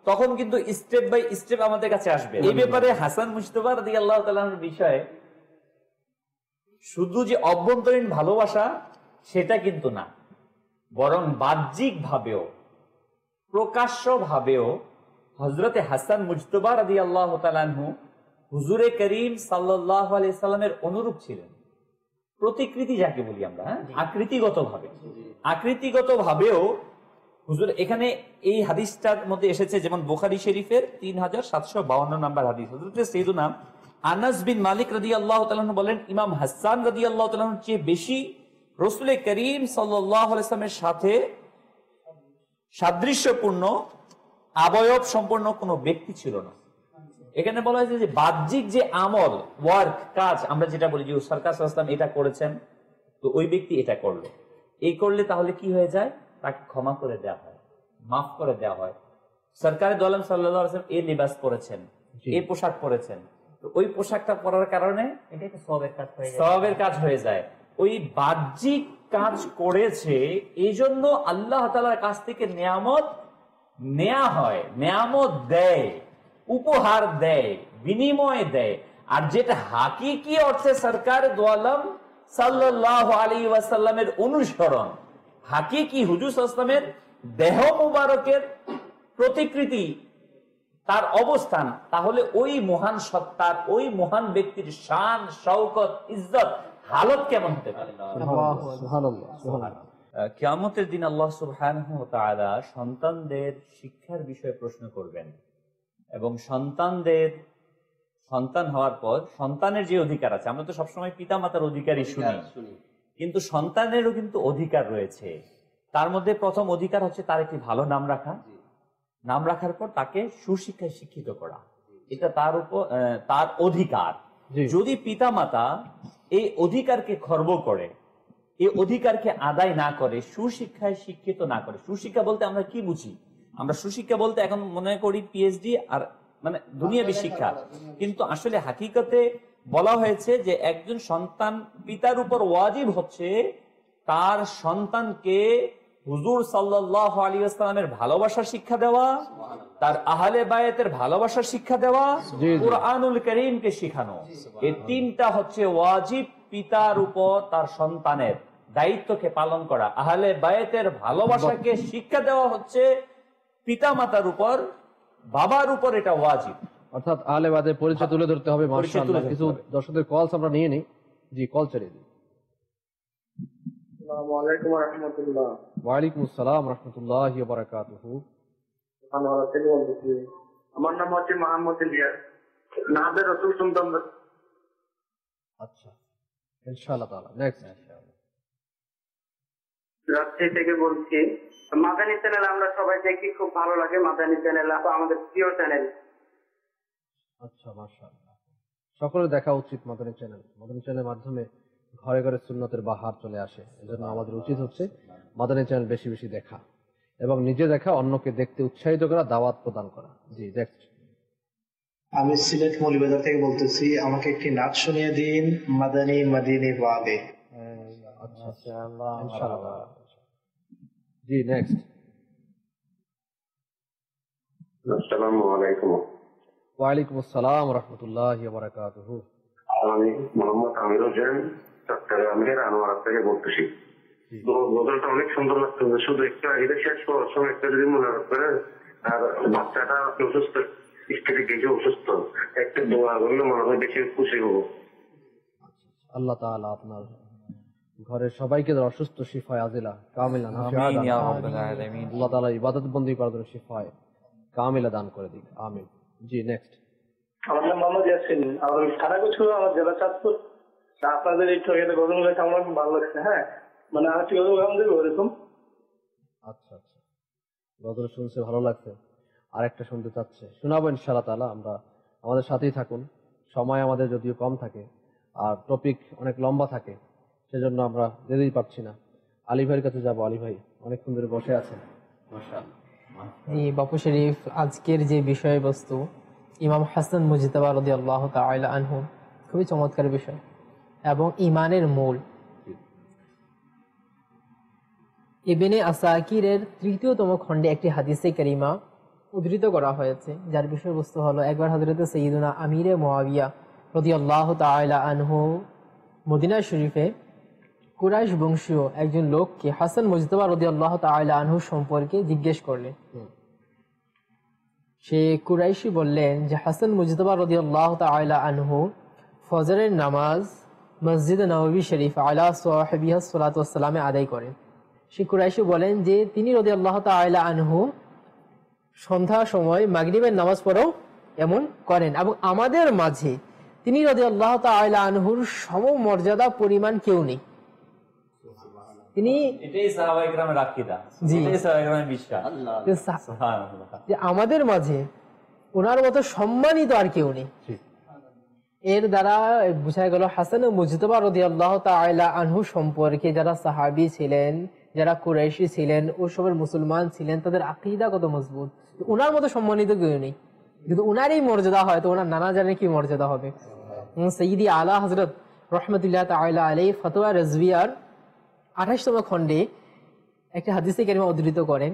তখন কিন্তু স্টেপ বাই স্টেপ আমাদের কাছে আসবে। এই ব্যাপারে হাসান মুজতবা রাদিয়াল্লাহু তাআলার বিষয়ে শুধু যে অভ্যন্তরীণ ভালোবাসা সেটা কিন্তু না, বরং বাহ্যিক ভাবেও, প্রকাশ্য ভাবেও হযরতে হাসান মুজতবা রাদিয়াল্লাহু তাআলা আনহু হুজুরে করিম সাল্লাল্লাহু আলাইহি সাল্লামের অনুরূপ ছিলেন। প্রতিকৃতি যাকে বলি আমরা, আকৃতিগত ভাবেও হুজুর এখানে এই হাদিসটার মধ্যে এসেছে যেমন বুখারী শরীফের 3752 নম্বর হাদিস, হযরত সাইয়েদুনা আনাস বিন মালিক রাদিয়াল্লাহু তাআলা আনহু বলেন, ইমাম হাসান রাদিয়াল্লাহু তাআলা আনহুর চেয়ে বেশি রাসূল করিম সাল্লাল্লাহু আলাইহি ওয়াসাল্লামের সাথে সাদৃশ্যপূর্ণ অবয়ব সম্পন্ন কোনো ব্যক্তি ছিল না। এখানে বলা হয়েছে যে বাহ্যিক যে আমল, ওয়ার্ক, কাজ, আমরা যেটা বলি যে সরকার সাল্লাল্লাহু এটা করেছেন, তো ওই ব্যক্তি এটা করলো, এই করলে তাহলে কি হয়ে যায়, তাকে ক্ষমা করে দেওয়া হয়, মাফ করে দেওয়া হয়। সরকারে দো আলম সাল্লাল্লাহু আলাইহি ওয়াসাল্লাম এই লিবাস পরেছেন, এই পোশাক পরেছেন, তো ওই পোশাকটা পরার কারণে এটা একটা সওয়াবের কাজ হয়ে যায়। সওয়াবের কাজ হয়ে যায়। ওই বাহ্যিক কাজ করেছে, এই জন্য আল্লাহ তাআলার কাছ থেকে নিয়ামত নেয়া হয়, নিয়ামত দেয়, উপহার দেয়, বিনিময় দেয়। আর যেটা হাকিকি অর্থে সরকার দো আলম সাল্লাল্লাহু আলাইহি ওয়াসাল্লামের অনুসরণ, হাকিকি হুজুর সাল্লাল্লাহু আলাইহি ওয়াসাল্লামের দেহ মুবারকের প্রতিকৃতি, তার অবস্থান, তাহলে ওই মহান সত্তার, ওই মহান ব্যক্তির শান, শওকত, ইজ্জত, হালত কেমন হতে পারে। সুবহানাল্লাহ, সুবহানাল্লাহ। কিয়ামতের দিন আল্লাহ সুবহানাহু ওয়া তাআলা সন্তানদের শিক্ষার বিষয়ে প্রশ্ন করবেন, এবং সন্তান হওয়ার পর সন্তানের যে অধিকার আছে, আমরা তো সবসময় পিতা মাতার অধিকারই শুনি, কিন্তু সন্তানেরও কিন্তু অধিকার রয়েছে। তার মধ্যে প্রথম অধিকার হচ্ছে তার একটি ভালো নাম রাখা, নাম রাখার পর তাকে সুশিক্ষায় শিক্ষিত করা, এটা তার উপর তার অধিকার। যদি পিতা মাতা এই অধিকারকে খর্ব করে, এই অধিকারকে আদায় না করে, সুশিক্ষায় শিক্ষিত না করে, সুশিক্ষা বলতে আমরা কি বুঝি? আমরা সুশিক্ষা বলতে এখন মনে করি পিএইচডি আর মানে দুনিয়াবী শিক্ষা, কিন্তু আসলে হাকিকতে বলা হয়েছে যে একজন সন্তান, পিতার উপর ওয়াজিব হচ্ছে তার সন্তানকে হুজুর সাল্লাল্লাহু আলাইহি ওয়াসাল্লামের ভালোবাসার শিক্ষা দেওয়া, তার আহলে বায়াতের ভালোবাসার শিক্ষা দেওয়া, কুরআনুল কারীমকে শেখানো। এই তিনটা হচ্ছে ওয়াজিব পিতার উপর তার সন্তানের দায়িত্বকে পালন করা। আহলে বায়াতের ভালোবাসাকে শিক্ষা দেওয়া হচ্ছে পিতা মাতার উপর, বাবার উপর, এটা ওয়াজিব। অর্থাৎ আহলে বায়াতের পরিচয় তুলে ধরতে হবে। মাশাআল্লাহ, কিছু দর্শকদের কলস আমরা নিয়ে নিই। জি, কল চালিয়ে দিই। আসসালামু আলাইকুম ওয়া রাহমাতুল্লাহ। ওয়া আলাইকুম আসসালাম ওয়া রাহমাতুল্লাহি ওয়া বারাকাতুহু। ধন্যবাদ, থেকে বলতেছি। আমার নাম হচ্ছে মোহাম্মদ ইলিয়াস। নাদের রাসূল সুন্নাত। আচ্ছা, ইনশাআল্লাহ তাআলা নেক্সট। রাজশাহী থেকে বলছি। মাদানী চ্যানেল আমরা সবাই দেখি, খুব ভালো লাগে। মাদানী চ্যানেল আমাদের প্রিয় চ্যানেল। আচ্ছা, মাশাআল্লাহ, সকলে দেখা উচিত মাদানী চ্যানেল। মাদানী চ্যানেলের মাধ্যমে ঘরে ঘরে সুন্নতের বাহার চলে আসে। এজন্য আমাদের উচিত হচ্ছে মাদানী চ্যানেল বেশি বেশি দেখা, এবং নিজে দেখা, অন্যকে দেখতে উৎসাহিত করা, দাওয়াত প্রদান করা। জি, নেক্সট। আমি সিলেট মৌলভীবাজার থেকে বলতেছি, আমাকে একটি নাচ শুনিয়ে দিন, মাদানী মাদিনী ওয়াদে। আচ্ছা, ইনশাআল্লাহ। জি, নেক্সট। আসসালামু আলাইকুম। ওয়া আলাইকুম আসসালাম ওয়া রাহমাতুল্লাহি ওয়া বারাকাতুহু। আমি মোহাম্মদ আমির হোসেন, চট্টগ্রামের আনোয়ারা থেকে বলতেছি। তো গজলটা অনেক সুন্দর লাগছে, শুধু একটা এটা শেষ করার সময় একটা যদি মনে করে, আর বাচ্চাটা অসুস্থ, স্ত্রী কিছু অসুস্থ, একটা দোয়া করলে মনে হয় বেশি খুশি হবো। আল্লাহ তাআলা আপনার ঘরের সবাইকে অসুস্থ শিফায়ে আজিলা কামিলা নাফিআ দান করুন। আল্লাহ তাআলা ইবাদত বন্দেগী করার জন্য শিফায়ে কামিলা দান করে দিক। আমিন। জি, নেক্সট। আমার নাম মোহাম্মদ ইয়াসিন, আমার সারাগুছু, আমার জেলা চাঁদপুর। আপনাদের এই ট্রেনে গজল লেখা আমার খুব ভালো লাগছে। হ্যাঁ, মানে আর কি গজল গান দেবো এরকম। আচ্ছা আচ্ছা, গজল শুনছে, ভালো লাগছে, আরেকটা শুনতে চাচ্ছে, শোনাবো ইনশাআল্লাহ তাআলা। আমরা আমাদের সাথেই থাকুন। সময় আমাদের যদিও কম থাকে আর টপিক অনেক লম্বা থাকে, সেজন্য আমরা যেতেই পারছি না। আলী ভাইয়ের কাছে যাবো। আলী ভাই অনেকক্ষণ ধরে বসে আছেন। মাশাআল্লাহ। জি বাপু শরীফ, আজকের যে বিষয়বস্তু ইমাম হাসান মুজতাবা রাদিয়াল্লাহু তাআলা আনহু, খুবই চমৎকার বিষয় এবং ইমানের মূল। ইবনে আসাকিরের ৩য়তম খণ্ডে একটি হাদিসে কারিমা উদ্ধৃত করা হয়েছে, যার বিষয়বস্তু হলো, একবার হযরত সাইয়্যিদুনা আমিরে মুআবিয়া রাদিয়াল্লাহু তাআলা আনহু মদিনা শরীফে কুরাইশ বংশীয় একজন লোককে হাসান মুজতাবা রাদিয়াল্লাহু তাআলা আনহু সম্পর্কে জিজ্ঞেস করলেন। সে কুরাইশি বললেন যে হাসান মুজতাবা রাদিয়াল্লাহু তাআলা আনহু ফজরের নামাজ মসজিদ নববী শরীফ আলা সাহিবিহা সালাতু ওয়াস সালামে আদায় করেন। সেই কুরাইশি বলেন যে তিনি রাদিয়াল্লাহু তাআলা আনহু সন্ধ্যার সময় মাগরিবের নামাজ পড়েও এমন করেন, এবং আমাদের মাঝে তিনি রাদিয়াল্লাহু তাআলা আনহুর সমমর্যাদা পরিমাণ কেউ নেই। তিনি এটাই সাহাবায়ে কেরামের আকীদা, এটাই সাহাবায়ে কেরামের বিশ্বাস। সুবহানাল্লাহ, যে আমাদের মাঝে ওনার মতো সম্মানিত আর কেউ নেই। এর দ্বারা বোঝা গেল হাসান মুজতবা রাদিয়াল্লাহু তাআলা আনহু সম্পর্কে যারা সাহাবী ছিলেন, যারা কুরাইশি ছিলেন, ওসবের মুসলমান ছিলেন, তাদের আকীদা কত মজবুত। ওনার মতো সম্মানিত কেউ নেই, কিন্তু ওনার এই মর্যাদা হয় তো ওনার নানা জানে কি মর্যাদা হবে। সৈয়দি আলা হযরত রাহমাতুল্লাহ তাআলা আলাইহি ফতোয়া রাজভিয়ার 28তম খণ্ডে একটা হাদিসে কারিমা উদ্ধৃত করেন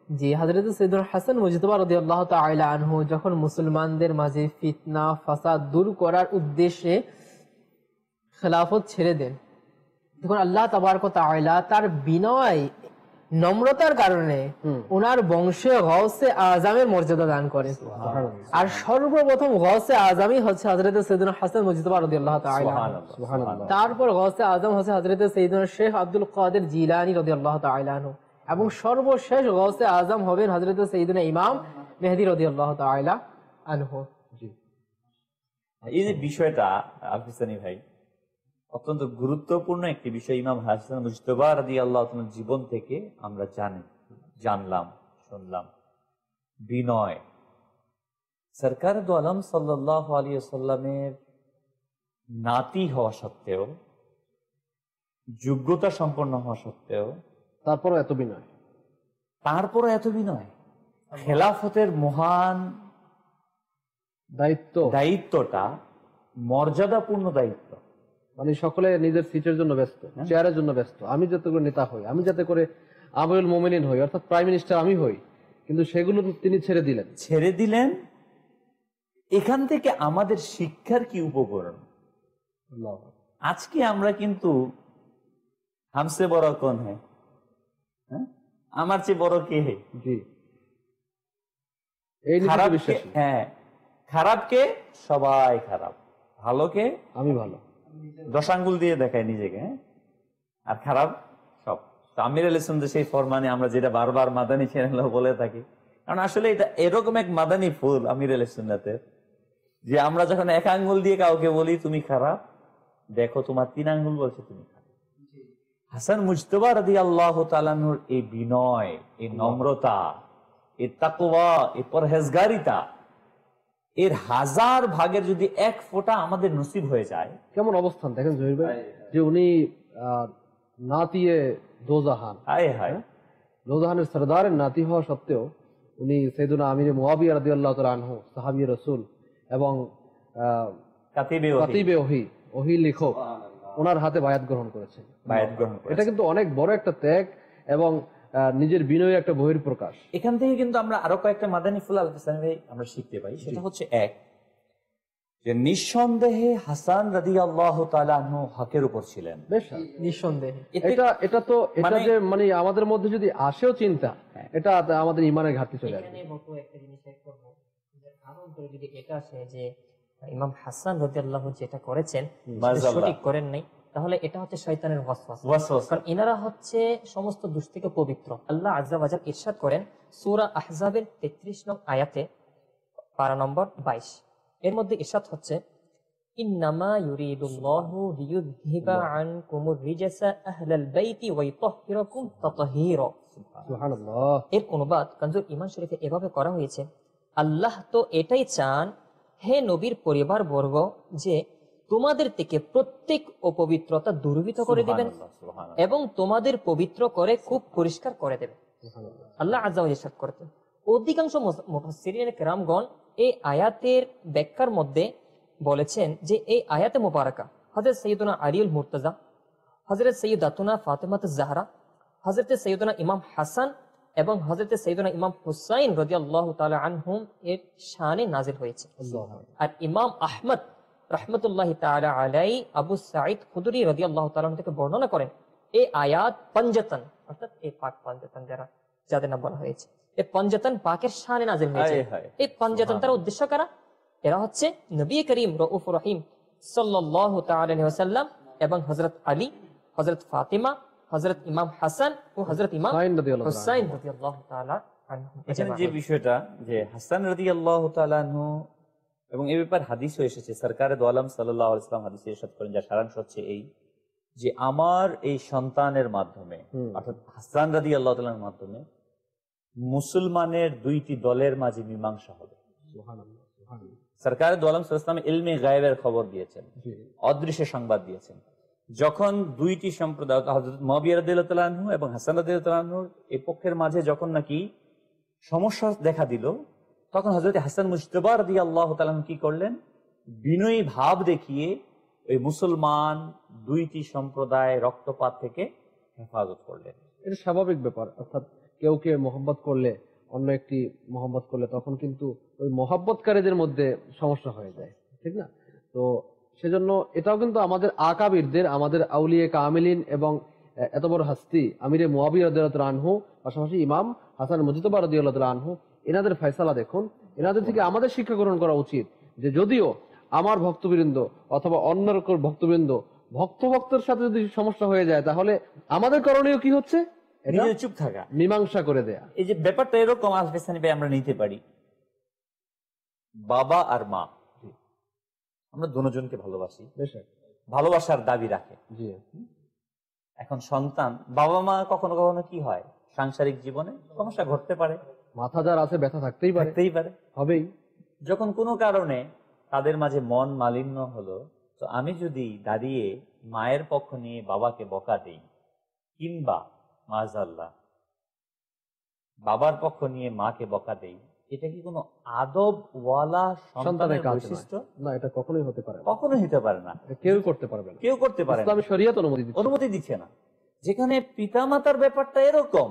যে হযরত সাইয়্যিদুনা হাসান মুজতবা রাদিয়াল্লাহু তাআলা আনহু যখন মুসলমানদের মাঝে ফিতনা ফাসাদ দূর করার উদ্দেশ্যে খেলাফত ছেড়ে দেন, তখন আল্লাহ তাবারক ওয়া তাআলা তার বিনয় নম্রতার কারণে ওনার বংশে গৌসে আজমের মর্যাদা দান করেন। আর সর্বপ্রথম গৌসে আজমই হচ্ছে হযরত সাইয়্যিদুনা হাসান মুজতবা রাদিয়াল্লাহু তাআলা, সুবহানাল্লাহ। তারপর গৌসে আজম হচ্ছে হযরত সাইয়্যিদুনা শেখ আব্দুল কাদের জিলানী রাদিয়াল্লাহু তাআলা আনহু, এবং সর্বশেষ গৌসে আজম হবেন হযরত সাইয়্যিদুনা ইমাম মেহেদী রাদিয়াল্লাহু তাআলা আনহু। এই যে বিষয়টা আফিসানি ভাই, অত্যন্ত গুরুত্বপূর্ণ একটি বিষয় ইমাম হাসান মুজতবা রাদিয়াল্লাহু তাআলার জীবন থেকে আমরা জানলাম, শুনলাম। বিনয়, সরকার দু আলম সাল্লাল্লাহু আলাইহি ওয়াসাল্লামের নাতি হওয়া সত্ত্বেও, যোগ্যতা সম্পন্ন হওয়া সত্ত্বেও তারপরও এত বিনয়, খেলাফতের মহান দায়িত্বটা মর্যাদাপূর্ণ দায়িত্ব, মানে সকলে নিজের সিটের জন্য ব্যস্ত, চেয়ারের জন্য ব্যস্ত। আমি যাতে করে নেতা হই, আমি যাতে করে আমিরুল মুমিনিন হই, অর্থাৎ প্রাইম মিনিস্টার আমি হই, কিন্তু সেগুলো তিনি ছেড়ে দিলেন। এখান থেকে আমাদের শিক্ষার কি উপকরণ? আজকে আমরা কিন্তু হামসে বড় কোন হ্যাঁ, আমার চেয়ে বড় কে হে, খারাপকে সবাই খারাপ, ভালোকে আমি ভালো, 10 আঙ্গুল দিয়ে দেখায় নিজেকে, আর খারাপ সব। আমির আল ইসলাম সেই ফরমানে আমরা যেটা বারবার মাদানী চ্যানেল বলে থাকি, কারণ আসলে এটা এরকম এক মাদানী ফুল আমির আল ইসলামের, যে আমরা যখন 1 আঙ্গুল দিয়ে কাউকে বলি তুমি খারাপ, দেখো তোমার 3 আঙ্গুল বলছে তুমি খারাপ। হাসান মুজতবা রাদিয়াল্লাহু তাআলা আনহুর এই বিনয়, এই নম্রতা, এই তাকওয়া, এই পরহেজগারিতা, এর 1000 ভাগের যদি 1 ফোঁটা আমাদের নসিব হয়ে যায়, কেমন অবস্থান দেখেন জহির ভাই, যে উনি নাতিয়ে দোজাহান, দোজাহানের সরদারের নাতি হওয়া সত্ত্বেও উনি সাইয়্যিদুনা আমির মুআবিয়া রাদিয়াল্লাহু তাআলা আনহু, সাহাবী রাসূল এবং কাতিবে ওহী লেখক, ওনার হাতে বায়াত গ্রহণ করেছেন। এটা কিন্তু অনেক বড় একটা ত্যাগ এবং নিজের বিনয়ের একটা বহিঃপ্রকাশ। এখান থেকে কিন্তু আমরা আরো কয়েকটা মাদানী ফুল আমরা শিখতে পাই। সেটা হচ্ছে, এক, যে নিঃসন্দেহে হাসান রাদিয়াল্লাহু তাআলা আনহু হকের উপর ছিলেন, নিঃসন্দেহে। এটা যে মানে আমাদের মধ্যে যদি আসেও চিন্তা, এটা আমাদের ঈমানের ঘাটতি চলে আসে। যদি এটা আসে যে ইমাম হাসান রাদিয়াল্লাহু যেটা করেছেন সঠিক করেন নাই, তাহলে এটা হচ্ছে শয়তানের ওয়াসওয়াসা, কারণ ইনারা হচ্ছে সমস্ত দুষ্ট থেকে পবিত্র। আল্লাহ আযজা ওয়া জাল ইরশাদ করেন সূরা আহজাবের 33 নং আয়াতে, পারা নম্বর 22, এর মধ্যে ইরশাদ হচ্ছে, ইন্নামা ইউরিদুল্লাহু লিইউযহিবা আনকুমুর রিজসা আহলাল বাইতি ওয়া ইতাহহিরাকুম তাতাহীরা। সুবহানাল্লাহ। এর অনুবাদ কানজুল ঈমান শরীফে এভাবে করা হয়েছে, আল্লাহ তো এটাই চান হে নবীর পরিবার বর্গ, যে তোমাদের থেকে প্রত্যেক অপবিত্রতা দূরীভূত করে দিবেন এবং তোমাদের পবিত্র করে খুব পরিষ্কার করে দেবেন। আল্লাহ আযজা ওয়া জাল ইরশাদ করতেন। অধিকাংশ মুফাসসিরিন কেরামগণ এই আয়াতের ব্যাখ্যার মধ্যে বলেছেন যে এই আয়াতে মুবারাকা হযরত সাইয়্যিদুনা আলীউল মুর্তজা, হযরত সাইয়্যিদাতুনা ফাতেমাতুজ জাহরা, হযরত সাইয়্যিদুনা ইমাম হাসান এবং হযরত সাইয়্যিদুনা ইমাম হুসাইন রাদিয়াল্লাহু তাআলা আনহুম এর শানে নাজিল হয়েছে। আর ইমাম আহমদ রাহমাতুল্লাহি তাআলা আলাইহি আবু সাঈদ খুদরি রাদিয়াল্লাহু তাআলা থেকে বর্ণনা করেন, এই আয়াত পঞ্জতন, অর্থাৎ এই পাক পঞ্জতন যাদের নাম বলা হয়েছে, এই পঞ্জতন পাকের শানে নাজিল হয়েছে। এই পঞ্জতন তার উদ্দেশ্য কারা? এরা হচ্ছে নবী করিম রউফুর রহিম সাল্লাল্লাহু তাআলা আলাইহি ওয়াসাল্লাম এবং হযরত আলী, হযরত ফাতিমা, হযরত ইমাম হাসান ও হযরত ইমাম হুসাইন রাদিয়াল্লাহু তাআলা হুসাইন রাদিয়াল্লাহু তাআলা আনহুম। এখানে যে বিষয়টা যে হাসান রাদিয়াল্লাহু তাআলা আনহু, এবং এই ব্যাপার হাদিসও এসেছে, সরকারে দো আলম সাল্লাল্লাহু আলাইহি ওয়াসাল্লাম হাদিসে ইরশাদ করেন, যার সারাংশ হচ্ছে এই যে আমার এই সন্তানের মাধ্যমে অর্থাৎ হাসান রাদিয়াল্লাহু তাআলার মাধ্যমে মুসলমানের দুইটি দলের মাঝে মীমাংসা হবে। সুবহানাল্লাহ, সুবহানাল্লাহ। সরকারে দো আলম সাল্লাল্লাহু আলাইহি ওয়াসাল্লাম ইলমে গায়েবের খবর দিয়েছেন, অদৃশ্য সংবাদ দিয়েছেন। যখন দুইটি সম্প্রদায় হযরত মুআবিয়া রাদিয়াল্লাহু তাআলা আনহু এবং হাসান রাদিয়াল্লাহু তাআলা আনহুর এই পক্ষের মাঝে যখন নাকি সমস্যা দেখা দিল, তখন হযরত হাসান মুজতবা রাদিয়াল্লাহু তাআলা আনহু কি করলেন? বিনয়ী ভাব দেখিয়ে ওই মুসলমান দুইটি সম্প্রদায় রক্তপাত থেকে হেফাজত করলেন। এটা স্বাভাবিক ব্যাপার। অর্থাৎ কেউ কে মহব্বত করলে, অন্য একটি মহব্বত করলে, তখন কিন্তু ওই মহব্বতকারীদের মধ্যে সমস্যা হয়ে যায়, ঠিক না? তো সেজন্য এটাও কিন্তু আমাদের আকাবিরদের, আমাদের আউলিয়া কামিলিন এবং এত বড় হাস্তি আমিরে মুআবিয়া রাদিয়াল্লাহু তাআলা আনহু, পাশাপাশি ইমাম হাসান মুজতবা রাদিয়াল্লাহু তাআলা আনহু, এনাদের ফয়সালা দেখুন। এনাদের থেকে আমাদের শিক্ষা গ্রহণ করা উচিত যে যদিও আমার ভক্তবৃন্দ অথবা অন্য ভক্তবৃন্দ ভক্তের সাথে যদি সমস্যা হয়ে যায়, তাহলে আমাদের করণীয় কি হচ্ছে? নিজে চুপ থাকা, মীমাংসা করে দেয়া। এই যে ব্যাপারটা এরকম আলফেসানি ভাই আমরা নিতে পারি, বাবা আর মা আমরা দুজনকে ভালোবাসি, ভালোবাসার দাবি রাখে। এখন সন্তান, বাবা মা কখনো কখনো কি হয়, সাংসারিক জীবনে সমস্যা ঘটতে পারে, মাথা যার আছে ব্যথা থাকতেই পারে, হবেই। যখন কোনো কারণে তাদের মাঝে মন মালিন্য হলো, তো আমি যদি দাঁড়িয়ে মায়ের পক্ষ নিয়ে বাবাকে বকা দেই, কিংবা মাযআল্লাহ বাবার পক্ষ নিয়ে মাকে বকা দেই, এটা কি কোনো আদব ওয়ালা সন্তানের বৈশিষ্ট্য? না, এটা কখনোই হতে পারে না, কখনোই হতে পারে না, কেউ করতে পারবে না, কেউ করতে পারে না। ইসলামী শরীয়ত অনুমতি দিচ্ছে না। যেখানে পিতামাতার ব্যাপারটা এরকম,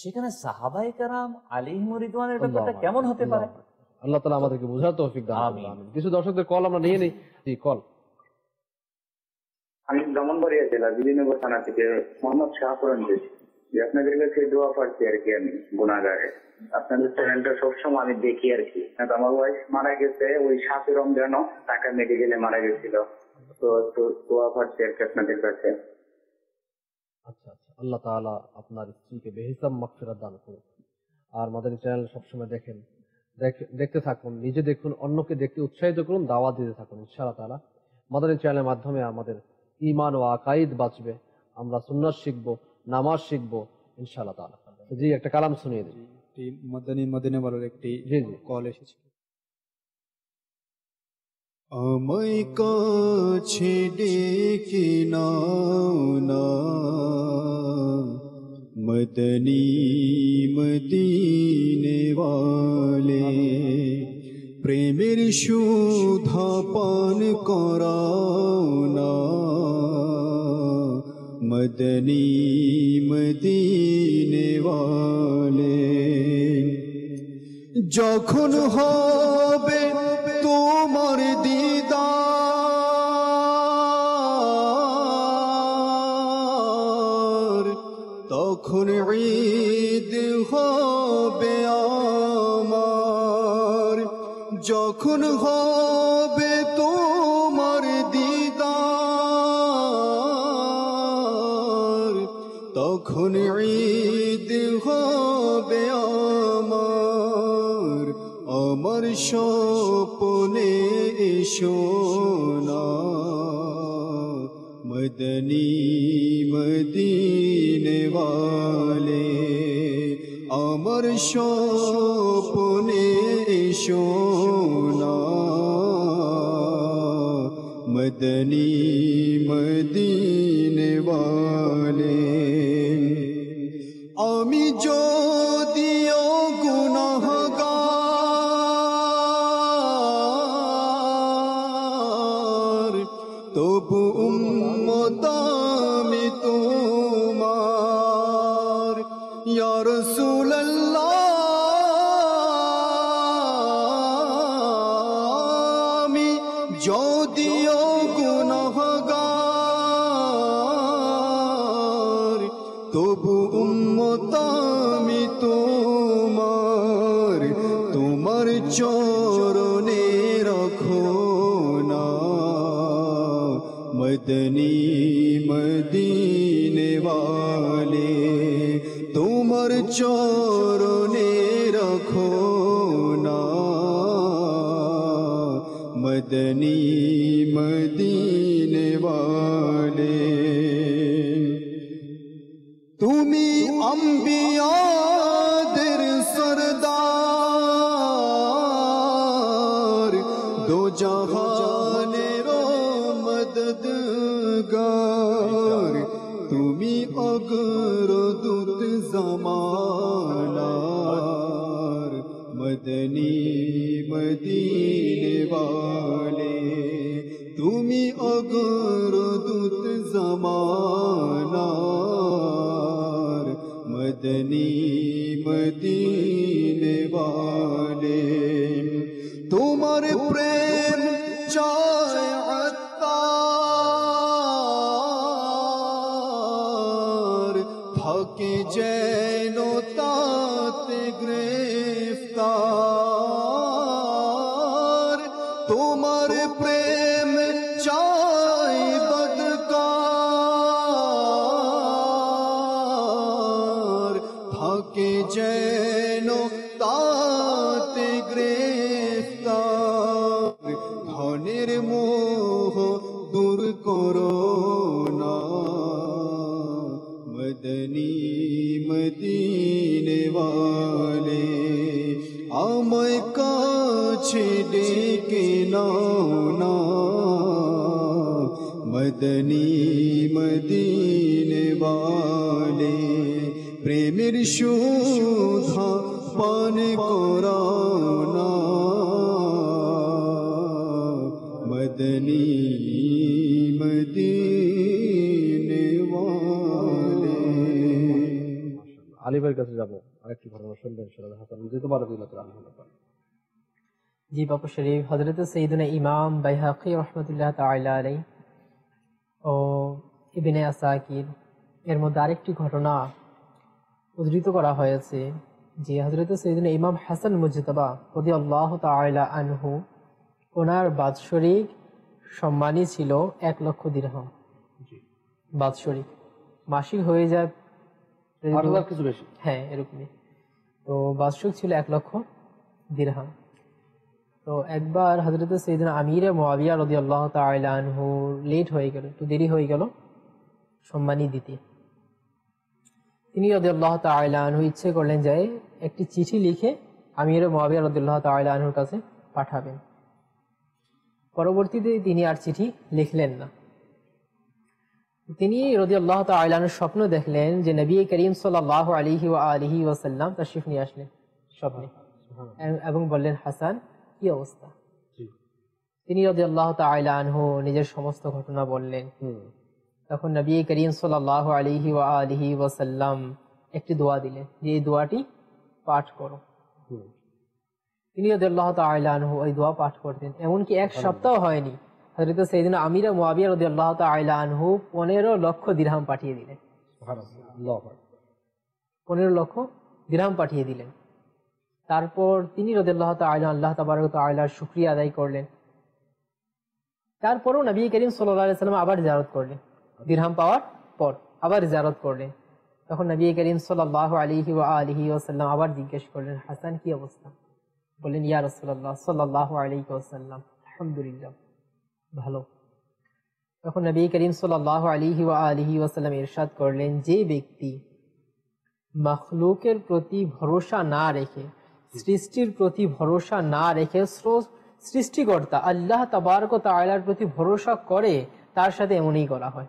সেখানে সাহাবায়ে কেরাম আলাইহিম রিদওয়ানের ব্যাপারটা কেমন হতে পারে? আল্লাহ তাআলা আমাদেরকে বোঝার তৌফিক দান করুন। আমিন। কিছু দর্শকদের কল আমরা নিয়ে নেই। জি, কল। আমি ব্রাহ্মণবাড়িয়া জেলা বিজয়নগর থানা থেকে মোহাম্মদ শাহপুরান বলছি। আপনাদের কাছে দোয়া পাচ্ছি আর কি, আমি গুনাহগার। আপনাদের চ্যানেলটা সবসময় আমি দেখি আর কি। আমার ওয়াইফ মারা গেছে ওই 7 রমজান, ঢাকা মেডিকেলে মারা গেছিল, তো দোয়া পাচ্ছি আর কি আপনাদের কাছে। আচ্ছা আচ্ছা, আল্লাহ তাআলা আপনার স্ত্রীকে বেহিসাব মাগফিরাত দান করুন। আর মাদানী চ্যানেল সবসময় দেখেন, দেখতে থাকুন, নিজে দেখুন, অন্যকে দেখতে উৎসাহিত করুন, দাওয়াত দিতে থাকুন। ইনশাআল্লাহ তাআলা মাদানী চ্যানেলের মাধ্যমে আমাদের ঈমান ও আকাইদ বাঁচবে, আমরা সুন্নাত শিখবো, নামাজ শিখবো ইনশাআল্লাহ তাআলা। জি, একটা কালাম শুনিয়ে দিন। মদিনা বালার একটি কল এসেছে। আমায় কাছে ডেকে নাও না, মদনী মদিনে ওয়ালে, প্রেমের সুধা পান করাও না, মদনী মদিনে ওয়ালে। যখন হবে তোমার দিদার, তখন ঈদ হবে আমার। যখন হবে তোমার দিদার, তখন ঈদ হবে আমার। আমার স্বপ্নে এসো না, মদনী মদিনে ওয়ালে। আমার স্বপ্নে এসো না, মদনী মদিনে ওয়ালে। আমি যদিও গুনাহগার, তবু উম্মত আমি তোমার। ইয়া রাসূলুল্লাহ, আমি যদিও গুনাহগার, তবু উম্মত আমি তোমার। তোমার চরণে রাখো না, मदनी मदीने वाले তোমার চরণে রাখো না मदनी मदीने वाले তুমি আম্বিয়াদের সরদার দো জাহানের মদদগার তুমি অগ্রদূত জামানার মদনী মদীনে वाले তুমি অগ্রদূত জামানার মদনী মদীনে वाले তোমার প্রেম চায় আত্মার থাকে যেন তাতে গ্রেফতার তোমার প্রেম চাই বদকার থাকে যেন তাতে গ্রেফতার ধনের মোহ দূর করো না মদনী মদীনে वाले আমায় কাছে ডেকে নাও না মদনী মদীনে वाले প্রেমের সুধা পান করাও না মদনী মদীনে वाले আলিমের কাছে যাবো আরেকটি ঘটনা শুনবেন ইনশাআল্লাহ হাসান মুজিতবা রাদিয়াল্লাহু তাআলা আনহু। জি বাপু শরীফ হযরত সৈয়দনা ইমাম বাইহাকি রাহমাতুল্লাহ তাআলা আলাইহি ও ইবনে আসাকির এর মধ্যে আরেকটি ঘটনা উদ্ধৃত করা হয়েছে যে হযরত সৈয়দনা ইমাম হাসান মুজতবা রাদিয়াল্লাহু তাআলা আনহু ওনার বাৎসরিক সম্মানী ছিল 1 লক্ষ দিরহাম। বাৎসরিক মাসিক হয়ে যায় 8,000 কিছু বেশি, হ্যাঁ এরকমই। তো বাৎসরিক ছিল 1 লক্ষ দিরহাম। তো একবার হযরত সাইয়েদনা আমির মুআবিয়া রাদিয়াল্লাহু তাআলা আনহু লেট হয়ে গেল, একটু দেরি হয়ে গেল সম্মানী দিতে। তিনি রাদিয়াল্লাহু তাআলা আনহু ইচ্ছে করলেন যে একটি চিঠি লিখে আমির মুআবিয়া রাদিয়াল্লাহু তাআলা আনহুর কাছে পাঠাবেন। পরবর্তীতে তিনি আর চিঠি লিখলেন না। তিনি রাদিয়াল্লাহু তাআলা আনহু স্বপ্ন দেখলেন যে নবী করিম সাল্লাল্লাহু আলাইহি ওয়া আলিহি ওয়াসাল্লাম তাশরিফ নিয়ে আসলেন স্বপ্নে এবং বললেন, হাসান কি অবস্থা? তিনি রাদিয়াল্লাহু তাআলা আনহু নিজের সমস্ত ঘটনা বললেন। তখন নবী করিম সাল্লাল্লাহু আলাইহি ওয়া আলিহি ওয়াসাল্লাম একটি দোয়া দিলেন যে এই দোয়াটি পাঠ করো। তিনি রাদিয়াল্লাহু তাআলা আনহু ওই দোয়া পাঠ করতেন। এমনকি এক সপ্তাহ হয়নি হযরত সাইয়েদনা আমির মুআবিয়া রাদিয়াল্লাহু তাআলা আনহু 15 লক্ষ দিরহাম পাঠিয়ে দিলেন। সুবহানাল্লাহ, 15 লক্ষ দিরহাম পাঠিয়ে দিলেন। তারপর তিনি রাদিয়াল্লাহু তাআলা আল্লাহ তাবারক ওয়া তাআলার শুকরিয়া আদায় করলেন। তারপরও নবী করিম সাল্লাল্লাহু আলাইহি ওয়াসাল্লাম আবার জিয়ারত করলেন, দিরহাম পাওয়ার পর আবার জিয়ারত করলেন। তখন নবী করিম সাল্লাল্লাহু আলাইহি ওয়া আলিহি ওয়াসাল্লাম আবার জিজ্ঞেস করলেন, হাসান কি অবস্থা? বললেন, ইয়া রাসূলুল্লাহ সাল্লাল্লাহু আলাইহি ওয়াসাল্লাম আলহামদুলিল্লাহ, ভালো। তখন নবী করিম সাল্লাল্লাহু আলাইহি ওয়া আলিহি ওয়াসাল্লাম ইরশাদ করলেন, যে ব্যক্তি মাখলুকের প্রতি ভরসা না রেখে, সৃষ্টির প্রতি ভরসা না রেখে সৃষ্টিকর্তা আল্লাহ তাবারক ওয়া তাআলার প্রতি ভরসা করে, তার সাথে এমনই করা হয়।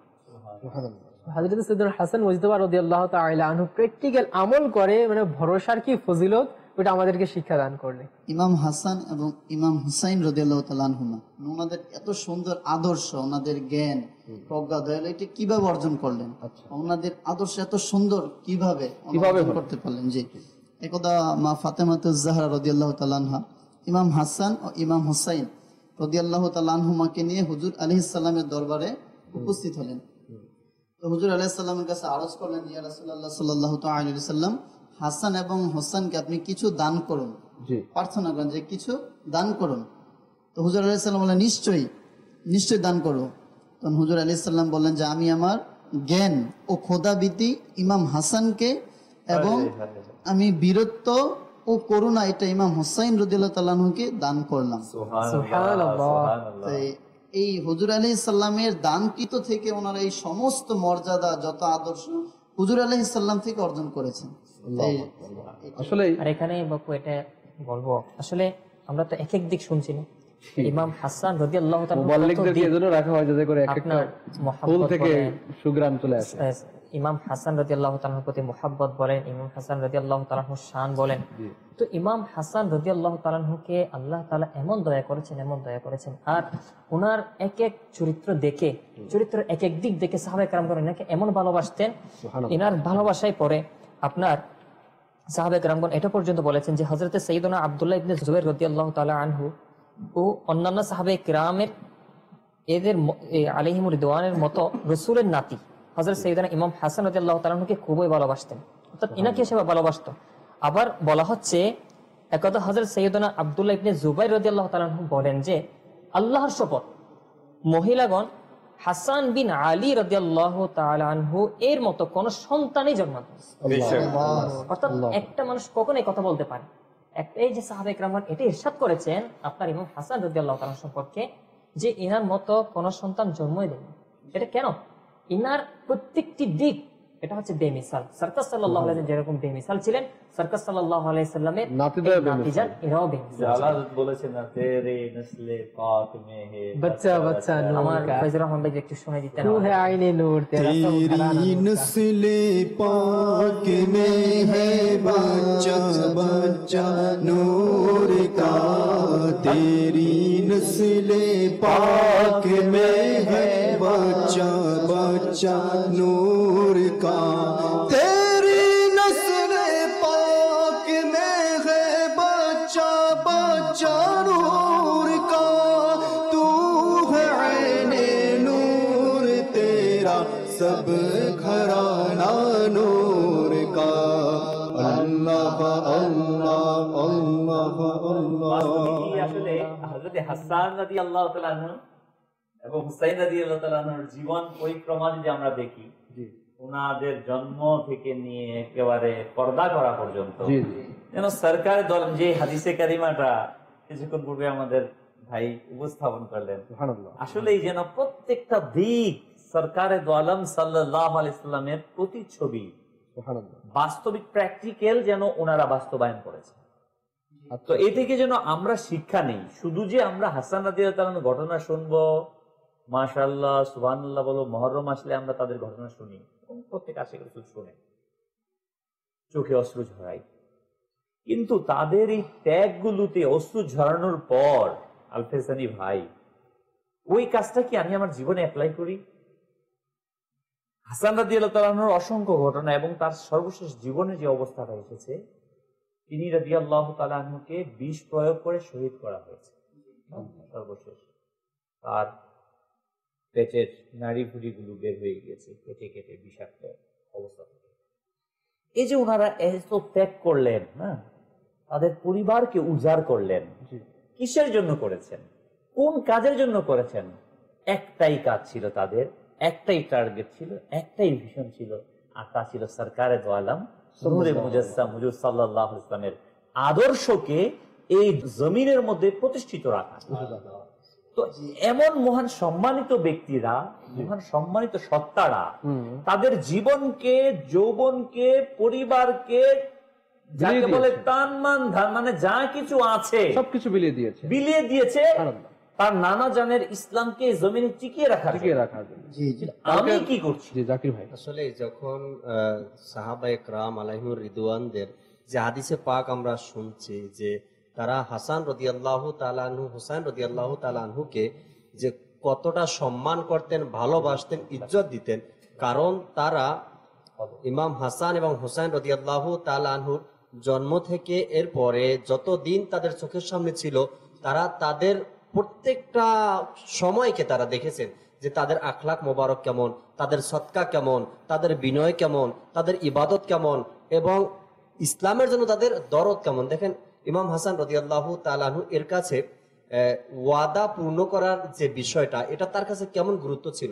হযরত সাইয়েদনা হাসান মুজতবা রাদিয়াল্লাহু তাআলা আনহু প্র্যাকটিক্যাল আমল করে, মানে ভরসার কি ফজিলত ওটা আমাদেরকে শিক্ষা দান করলেন। ইমাম হাসান এবং ইমাম হুসাইন রাদিয়াল্লাহু তাআলা আনহুমা, ওনাদের এত সুন্দর আদর্শ, ওনাদের জ্ঞান প্রজ্ঞা দয়ালু এটা কিভাবে অর্জন করলেন? ওনাদের আদর্শ এত সুন্দর কিভাবে অর্জন করতে পারলেন? যে একদা মা ফাতেমাতুজ জাহরা রাদিয়াল্লাহু তাআলা আনহা ইমাম হাসান ও ইমাম হুসাইন রাদিয়াল্লাহু তাআলা আনহুমাকে নিয়ে হুজুর আলাইহিস সালামের দরবারে উপস্থিত হলেন। তো হুজুর আলাইহিস সালামের কাছে আরজ করলেন, ইয়া রাসূলুল্লাহ সাল্লাল্লাহু তাআলা আলাইহি ওয়াসাল্লাম, হাসান এবং হোসেনকে আপনি কিছু দান করুন, প্রার্থনা করেন যে কিছু দান করুন। তো হুজুর আলাইহিস সালাম বললেন, নিশ্চয়ই নিশ্চয়ই দান করো। তখন হুজুর আলাইহিস সালাম বললেন যে আমি আমার জ্ঞান ও খোদাবিতি ইমাম হাসানকে এবং আমি বীরত্ব ও করুণা এটা ইমাম হুসাইন রাদিয়াল্লাহু তাআলা আনহুকে দান করলাম। এই হুজুর আলাইহিস সালামের দানকৃত থেকে ওনারা এই সমস্ত মর্যাদা যত আদর্শ হুজুর আলাইহিস সালাম থেকে অর্জন করেছেন। আসলে আর এখানে বাপু এটা বলবো, আসলে আমরা তো এক এক দিক শুনছি না। ইমাম হাসান রাদিয়াল্লাহু তাআলা মুবাল্লিগদেরকে এজন্য রাখা হয় যাতে করে এক একটা ফুল থেকে সুগ্রাম চলে আসে। ইমাম হাসান রাদিয়াল্লাহু তাআলার প্রতি মুহাব্বত বলেন, ইমাম হাসান রাদিয়াল্লাহু তাআলার শান বলেন। তো ইমাম হাসান রাদিয়াল্লাহু তাআলাকে আল্লাহ তাআলা এমন দয়া করেছেন, আর ওনার এক এক চরিত্র দেখে, চরিত্রের এক এক দিক দেখে সাহাবায়ে কেরামগণ এনাকে এমন ভালোবাসতেন। এনার ভালোবাসায় পরে আপনার সাহাবায়ে কেরামগণ এটা পর্যন্ত বলেছেন যে হযরতে সাইয়্যিদুনা আব্দুল্লাহ ইবনে জুবাইর রাদিয়াল্লাহু তাআলা আনহু ও অন্যান্য সাহাবায়ে কেরামের এদের আলাইহিম রিদওয়ানের মতো রাসূলের নাতি হযরত সাইয়্যিদুনা ইমাম হাসান রাদিয়াল্লাহু তাআলা আনহুকে খুবই ভালোবাসতেন, অর্থাৎ ইনাকে সে ভালোবাসতো। আবার বলা হচ্ছে একদা হযরত সাইয়্যিদুনা আব্দুল্লাহ ইবনে জুবাইর রাদিয়াল্লাহু তাআলা আনহু বলেন যে আল্লাহর শপথ, মহিলাগণ হাসান বিন আলী রাদিয়াল্লাহু তাআলা আনহু এর মতো কোন সন্তানই জন্মাত না। অর্থাৎ একটা মানুষ কখনোই কথা বলতে পারে, এই যে সাহাবায়ে কেরামগণ এটা ইরশাদ করেছেন আপনার ইমাম হাসান রাদিয়াল্লাহু তাআলা সম্পর্কে যে ইনার মতো কোন সন্তান জন্মই দেয়নি। এটা কেন? ইনার প্রত্যেকটি দিক এটা হচ্ছে বেমিসাল। সারকাস সাল্লাল্লাহু আলাইহি যেরকম বেমিসাল ছিলেন, সারকাস সাল্লাল্লাহু আলাইহি সাল্লামের নাতিজাত এরাও বেমিসাল। জালালত বলেছেন না তেরে নসলে পাক মে হে বাচ্চা বাচ্চা নূর আমার কা ফয়জুর রহমান ভাই একটু শুনে দিতেন। তু হে আইনে নূর তেরা সব ঘরানা নসলে পাক মে হে বাচ্চা বাচ্চা নূর কা, তেরি নসলে পাক মে হে বাচ্চা বাচ্চা নূর का, तेरी नस्ल पाक में है बच्चा बच्चा नूर का, तू है ऐने नूर तेरा सब घराना नूर का। अल्लाह अल्लाह अल्लाह अल्लाह। আসলে হযরত হাসান রাদিয়াল্লাহু তাআলা আনহু এবং হুসাইন রাদিয়াল্লাহু তাআলা আনহুর জীবন পরিক্রমা যদি আমরা দেখি, ওনাদের জন্ম থেকে নিয়ে একেবারে পর্দা করা পর্যন্ত যেন সরকারের দল, যে হাদিসে কারিমাটা কিছুক্ষণ পূর্বে আমাদের ভাই উপস্থাপন করলেন, আসলেই যেন প্রত্যেকটা দিক সরকারে দো আলম সাল্লাল্লাহু আলাইহি সাল্লামের প্রতিচ্ছবি, বাস্তবিক প্র্যাকটিক্যাল যেন ওনারা বাস্তবায়ন করেছে। তো এ থেকে যেন আমরা শিক্ষা নেই, শুধু যে আমরা হাসান রাদিয়াল্লাহু তাআলার ঘটনা শুনবো, মাশাআল্লাহ সুবহানাল্লাহ বলো, মুহররম আসলে আমরা তাদের ঘটনা শুনি, প্রত্যেক আশিক রাসূল শুনে, চোখে অশ্রু ঝরাই, কিন্তু তাদের এই ত্যাগগুলোতে অশ্রু ঝরানোর পর আলফেসানি ভাই, ওই কাজটা কি আমি আমার জীবনে অ্যাপ্লাই করি? হাসান রাদিয়াল্লাহু তাআলার অসংখ্য ঘটনা এবং তার সর্বশেষ জীবনে যে অবস্থাটা এসেছে, তিনি রাদিয়াল্লাহু তাআলা আনহুকে বিষ প্রয়োগ করে শহীদ করা হয়েছে। সর্বশেষ তার পেটের নাড়ি ভুড়িগুলো বের হয়ে গিয়েছে, কেটে কেটে বিষাক্ত অবস্থা থেকে। এই যে ওনারা এত ত্যাগ করলেন, না তাদের পরিবারকে উজাড় করলেন, কিসের জন্য করেছেন? কোন কাজের জন্য করেছেন? একটাই কাজ ছিল তাদের, একটাই টার্গেট ছিল, একটাই ভিশন ছিল, আর তা ছিল সরকারে দো আলম নূরে মুজাসসাম হুজুর সাল্লাল্লাহু আলাইহি ওয়াসাল্লামের আদর্শকে এই জমিনের মধ্যে প্রতিষ্ঠিত রাখা। তো এমন মহান সম্মানিত ব্যক্তিরা, মহান সম্মানিত সত্তারা তাদের জীবনকে, যৌবনকে, পরিবারকে, যাকে বলে তান মান ধান, মানে যা কিছু আছে সবকিছু বিলিয়ে দিয়েছে তার নানা জানের ইসলামকে জমিনে টিকিয়ে রাখার জন্য। আমি কি করছি? জাকির ভাই, আসলে যখন সাহাবায়ে কেরাম আলাইহিমুর রিদওয়ানদের যে হাদিসে পাক আমরা শুনছি যে তারা হাসান রাদিয়াল্লাহু তাআলা আনহু, হুসাইন রাদিয়াল্লাহু তাআলা আনহুকে যে কতটা সম্মান করতেন, ভালোবাসতেন, ইজ্জত দিতেন, কারণ তারা ইমাম হাসান এবং হুসাইন রাদিয়াল্লাহু তাআলা আনহুর জন্ম থেকে এরপরে যতদিন তাদের চোখের সামনে ছিল, তারা তাদের প্রত্যেকটা সময়কে তারা দেখেছেন যে তাদের আখলাক মোবারক কেমন, তাদের সদকা কেমন, তাদের বিনয় কেমন, তাদের ইবাদত কেমন, এবং ইসলামের জন্য তাদের দরদ কেমন। দেখেন ইমাম হাসান রাদিয়াল্লাহু তাআলা আনহু এর কাছে ওয়াদা পূর্ণ করার যে বিষয়টা, এটা তার কাছে কেমন গুরুত্ব ছিল।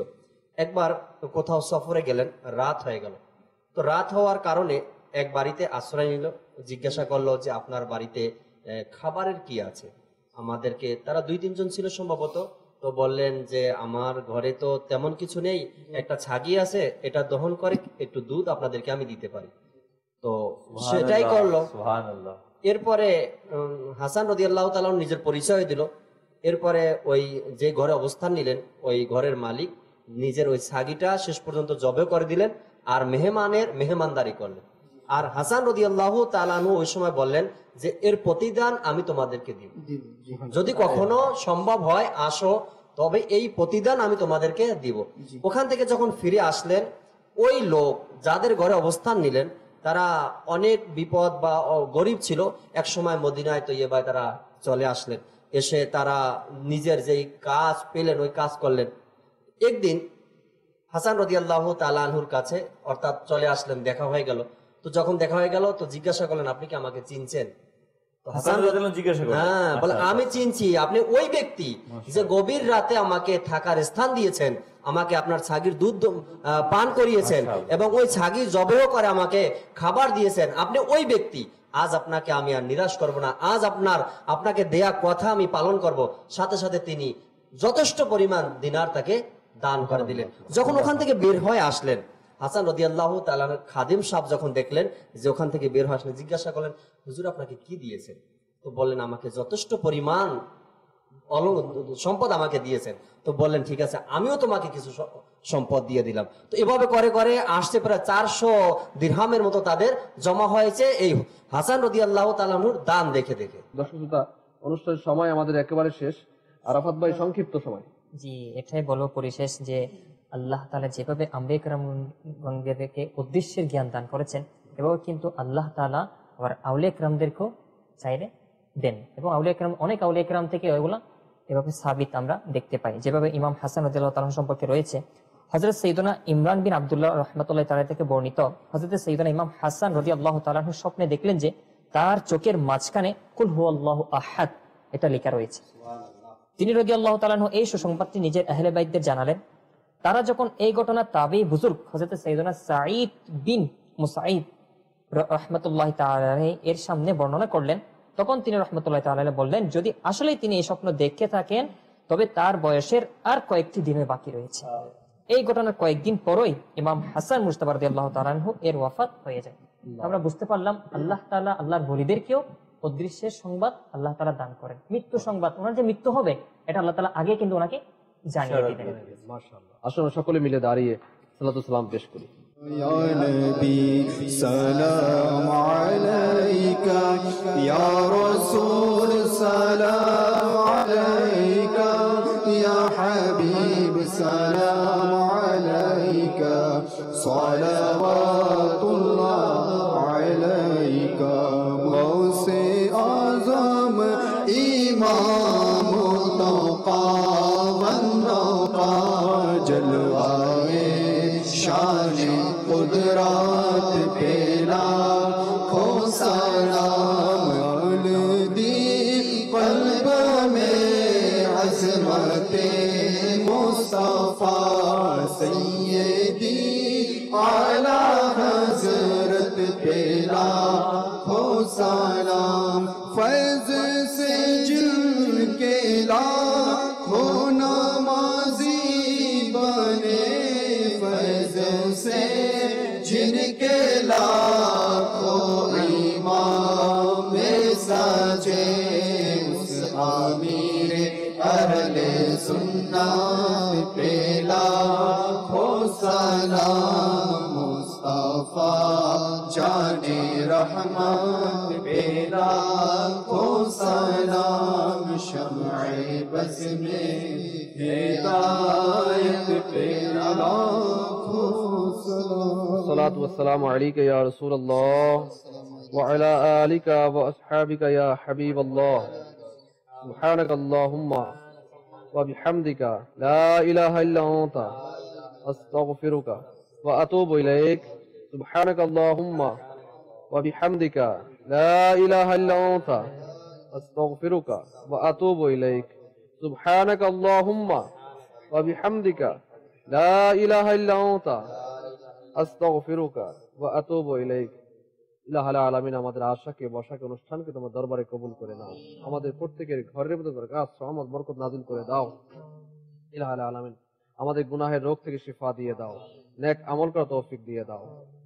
একবার কোথাও সফরে গেলেন, রাত হয়ে গেল। তো রাত হওয়ার কারণে এক বাড়িতে আশ্রয় নিল, জিজ্ঞাসা করলো যে আপনার বাড়িতে খাবারের কি আছে আমাদেরকে। তারা 2-3 জন ছিল সম্ভবত। তো বললেন যে আমার ঘরে তো তেমন কিছু নেই, একটা ছাগি আছে, এটা দহন করে একটু দুধ আপনাদেরকে আমি দিতে পারি। তো সেটাই করলো। এরপরে হাসান রাদিয়াল্লাহু তাআলা নিজের পরিচয় দিল। এরপরে ওই যে ঘরে অবস্থান নিলেন, ওই ঘরের মালিক নিজের ওই ছাগিটা শেষ পর্যন্ত জবে করে দিলেন আর মেহমানদারি করলেন। আর হাসান রাদিয়াল্লাহু তাআলা আনহু ওই সময় বললেন যে এর প্রতিদান আমি তোমাদেরকে দিব, যদি কখনো সম্ভব হয় আসো, তবে এই প্রতিদান আমি তোমাদেরকে দিব। ওখান থেকে যখন ফিরে আসলেন, ওই লোক যাদের ঘরে অবস্থান নিলেন তারা অনেক বিপদ বা গরিব ছিল। এক সময় মদিনায় তৈয়বায় তারা চলে আসলেন, এসে তারা নিজের যেই কাজ পেলেন ওই কাজ করলেন। একদিন হাসান রাদিয়াল্লাহু তাআলা আনহুর কাছে অর্থাৎ চলে আসলেন, দেখা হয়ে গেল। তো যখন দেখা হয়ে গেল তো জিজ্ঞাসা করলেন আপনি কি আমাকে চিনছেন? হাসান জিজ্ঞাসা করলেন, হ্যাঁ, বলে আমি চিনছি, আপনি ওই ব্যক্তি যে গভীর রাতে আমাকে থাকার স্থান দিয়েছেন, আমাকে আপনার ছাগির দুধ পান করিয়েছেন এবং ওই ছাগির জবেহ করে আমাকে খাবার দিয়েছেন, আপনি ওই ব্যক্তি। আজ আপনাকে আমি আর নিরাশ করব না, আজ আপনাকে দেয়া কথা আমি পালন করব। সাথে সাথে তিনি যথেষ্ট পরিমাণ দিনার তাকে দান করে দিলেন। যখন ওখান থেকে বের হয়ে আসলেন, হাসান রাদিয়াল্লাহু তাআলা খাদিম সাহেব যখন দেখলেন যে ওখান থেকে বের হয়ে আসলেন, জিজ্ঞাসা করলেন হুজুর আপনাকে কি দিয়েছেন? তো বললেন আমাকে যথেষ্ট পরিমাণ সম্পদ আমাকে দিয়েছেন। তো বললেন ঠিক আছে, আমিও তোমাকে কিছু সম্পদ দিয়ে দিলাম। তো এভাবে করে করে আসছে প্রায় 400 দিরহামের মতো তাদের জমা হয়েছে এই হাসান রাদিয়াল্লাহু তাআলা আনহুর দান দেখে দেখে। দর্শক শ্রোতা, অনুষ্ঠানের সময় আমাদের একেবারে শেষ। আরাফাত ভাই, সংক্ষিপ্ত সময়। জি, এটাই বলবো পরিশেষ যে আল্লাহ তাআলা যেভাবে আম্বিয়া কেরামদেরকে উদ্দেশ্যের জ্ঞান দান করেছেন, এভাবে কিন্তু আল্লাহ তাআলা আবার আউলিয়া কেরামদেরকেও চাইলে দেন, এবং আউলিয়া কেরাম অনেক আউলিয়া কেরাম থেকে ওইগুলা এভাবে সাবিত আমরা দেখতে পাই। যেভাবে ইমাম হাসান রাদিয়াল্লাহু তাআলা সম্পর্কে রয়েছে, হযরত সাইয়্যিদুনা ইমরান বিন আব্দুল্লাহ রাহমাতুল্লাহি তাআলা থেকে বর্ণিত, হযরত সাইয়্যিদুনা ইমাম হাসান রাদিয়াল্লাহু তাআলা স্বপ্নে দেখলেন যে তার চোখের মাঝখানে কুল হুয়াল্লাহু আহাদ এটা লেখা রয়েছে। তিনি রাদিয়াল্লাহু তাআলা এই সুসংবাদটি নিজের আহলে বাইতদের জানালেন। তারা যখন এই ঘটনা তাবেঈ বুজুর্গ হযরত সাইয়্যিদুনা সাঈদ বিন মুসাইব রাহমাতুল্লাহি তাআলা এর সামনে বর্ণনা করলেন, তখন তিনি রাহমাতুল্লাহি তাআলা বললেন যদি আসলেই তিনি এই স্বপ্ন দেখে থাকেন তবে তার বয়সের আর কয়েকটি দিনের বাকি রয়েছে। এই ঘটনার কয়েকদিন পরই ইমাম হাসান মুজতাবা রাদিয়াল্লাহু তাআলা আনহু এর ওয়াফাত হয়ে যায়। আমরা বুঝতে পারলাম আল্লাহ তাআলা আল্লাহর ওলিদেরকেও অদৃশ্যের সংবাদ আল্লাহ তাআলা দান করেন। মৃত্যু সংবাদ, ওনার যে মৃত্যু হবে এটা আল্লাহ তাআলা আগে কিন্তু ওনাকে জানিয়ে দিতেন। মাশাআল্লাহ। আসুন সকলে মিলে দাঁড়িয়ে সালাতু সালাম পেশ করি। يا نبي سلام عليك يا رسول سلام عليك يا حبيب سلام عليك صلوات الله عليك غوث أعظم إمام التقى والنقى جلوائے شان قدرات پیلا کھو سلام دی قلب میں عظمت مصطفیٰ سیدی اعلی حضرت پیلا کھو سلام فیض سے جل کے لاکھوں نمازی بنے فیض سے جن کے لاکھوں امام سجے اس امیر اہل سنت پہ لاکھوں سلام مصطفیٰ جان رحمت پہ لاکھوں سلام شمع بز میں ہدایت پہ لاکھوں الصلاة والسلام عليك يا رسول الله وعلى آلك وأصحابك يا حبيب الله سبحانك اللهم وبحمدك لا إله إلا أنت أستغفرك وأتوب إليك سبحانك اللهم وبحمدك لا إله إلا أنت আস্তাগফিরুকা ওয়া আতুবু ইলাইক সুবহানাকা আল্লাহুম্মা ওয়া বিহামদিকা লা ইলাহা ইল্লা আনতা আস্তাগফিরুকা ওয়া আতুবু ইলাইক। ইলাহুল আলামিন, আমাদের আশাকে বসাকে অনুষ্ঠানকে তোমার দরবারে কবুল করে নাও। আমাদের প্রত্যেকের ঘরের মধ্যে বরকত রহমত বরকত নাযিল করে দাও। ইলাহুল আলামিন, আমাদের গুনাহের রোগ থেকে শিফা দিয়ে দাও, নেক আমল করার তৌফিক দিয়ে দাও।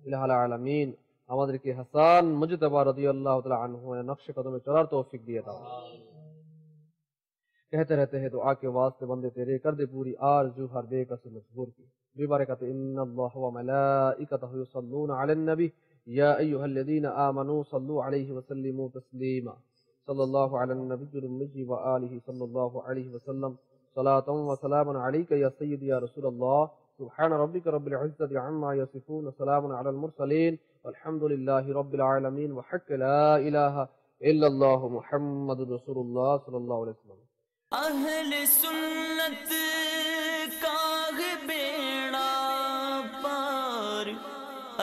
ইলাহুল আলামিন, আমাদেরকে হাসান মুজতবা রাদিয়াল্লাহু তাআলা আনহু এর নকশে কদমে চলার তৌফিক দিয়ে দাও। कहते रहते हैं दुआ के वास्ते बंदे तेरे कर दे पूरी आरज़ू हर बेकस मजबूर की बिबरकत इन्नल्लाह व मलाइकतहु युसल्लूना अलन नबी या अय्युहल्लज़ीना आमनू सल्लू अलैहि व सल्लिमू तस्लीमा सल्लल्लाहु अलन नबिय्यिल उम्मी व आलिहि सल्लल्लाहु अलैहि व सल्लम सलातन व सलामुन अलैका या सय्यदी या रसूलल्लाह सुब्हान रब्बिका रब्बिल इज्जति अम्मा यसिफून व सलामुन अलल मुरसलीन वल्हम्दुलिल्लाहि रब्बिल आलमीन व हक्क ला इलाहा इल्लल्लाह मुहम्मदुर रसूलुल्लाह सल्लल्लाहु अलैहि वसल्लम। अहले सुन्नत का बेड़ा पार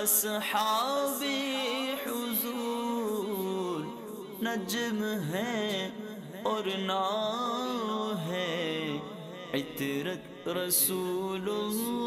अस्हाबे हुजूर नज्म है और नाम है इतरत रसूलुल्लाह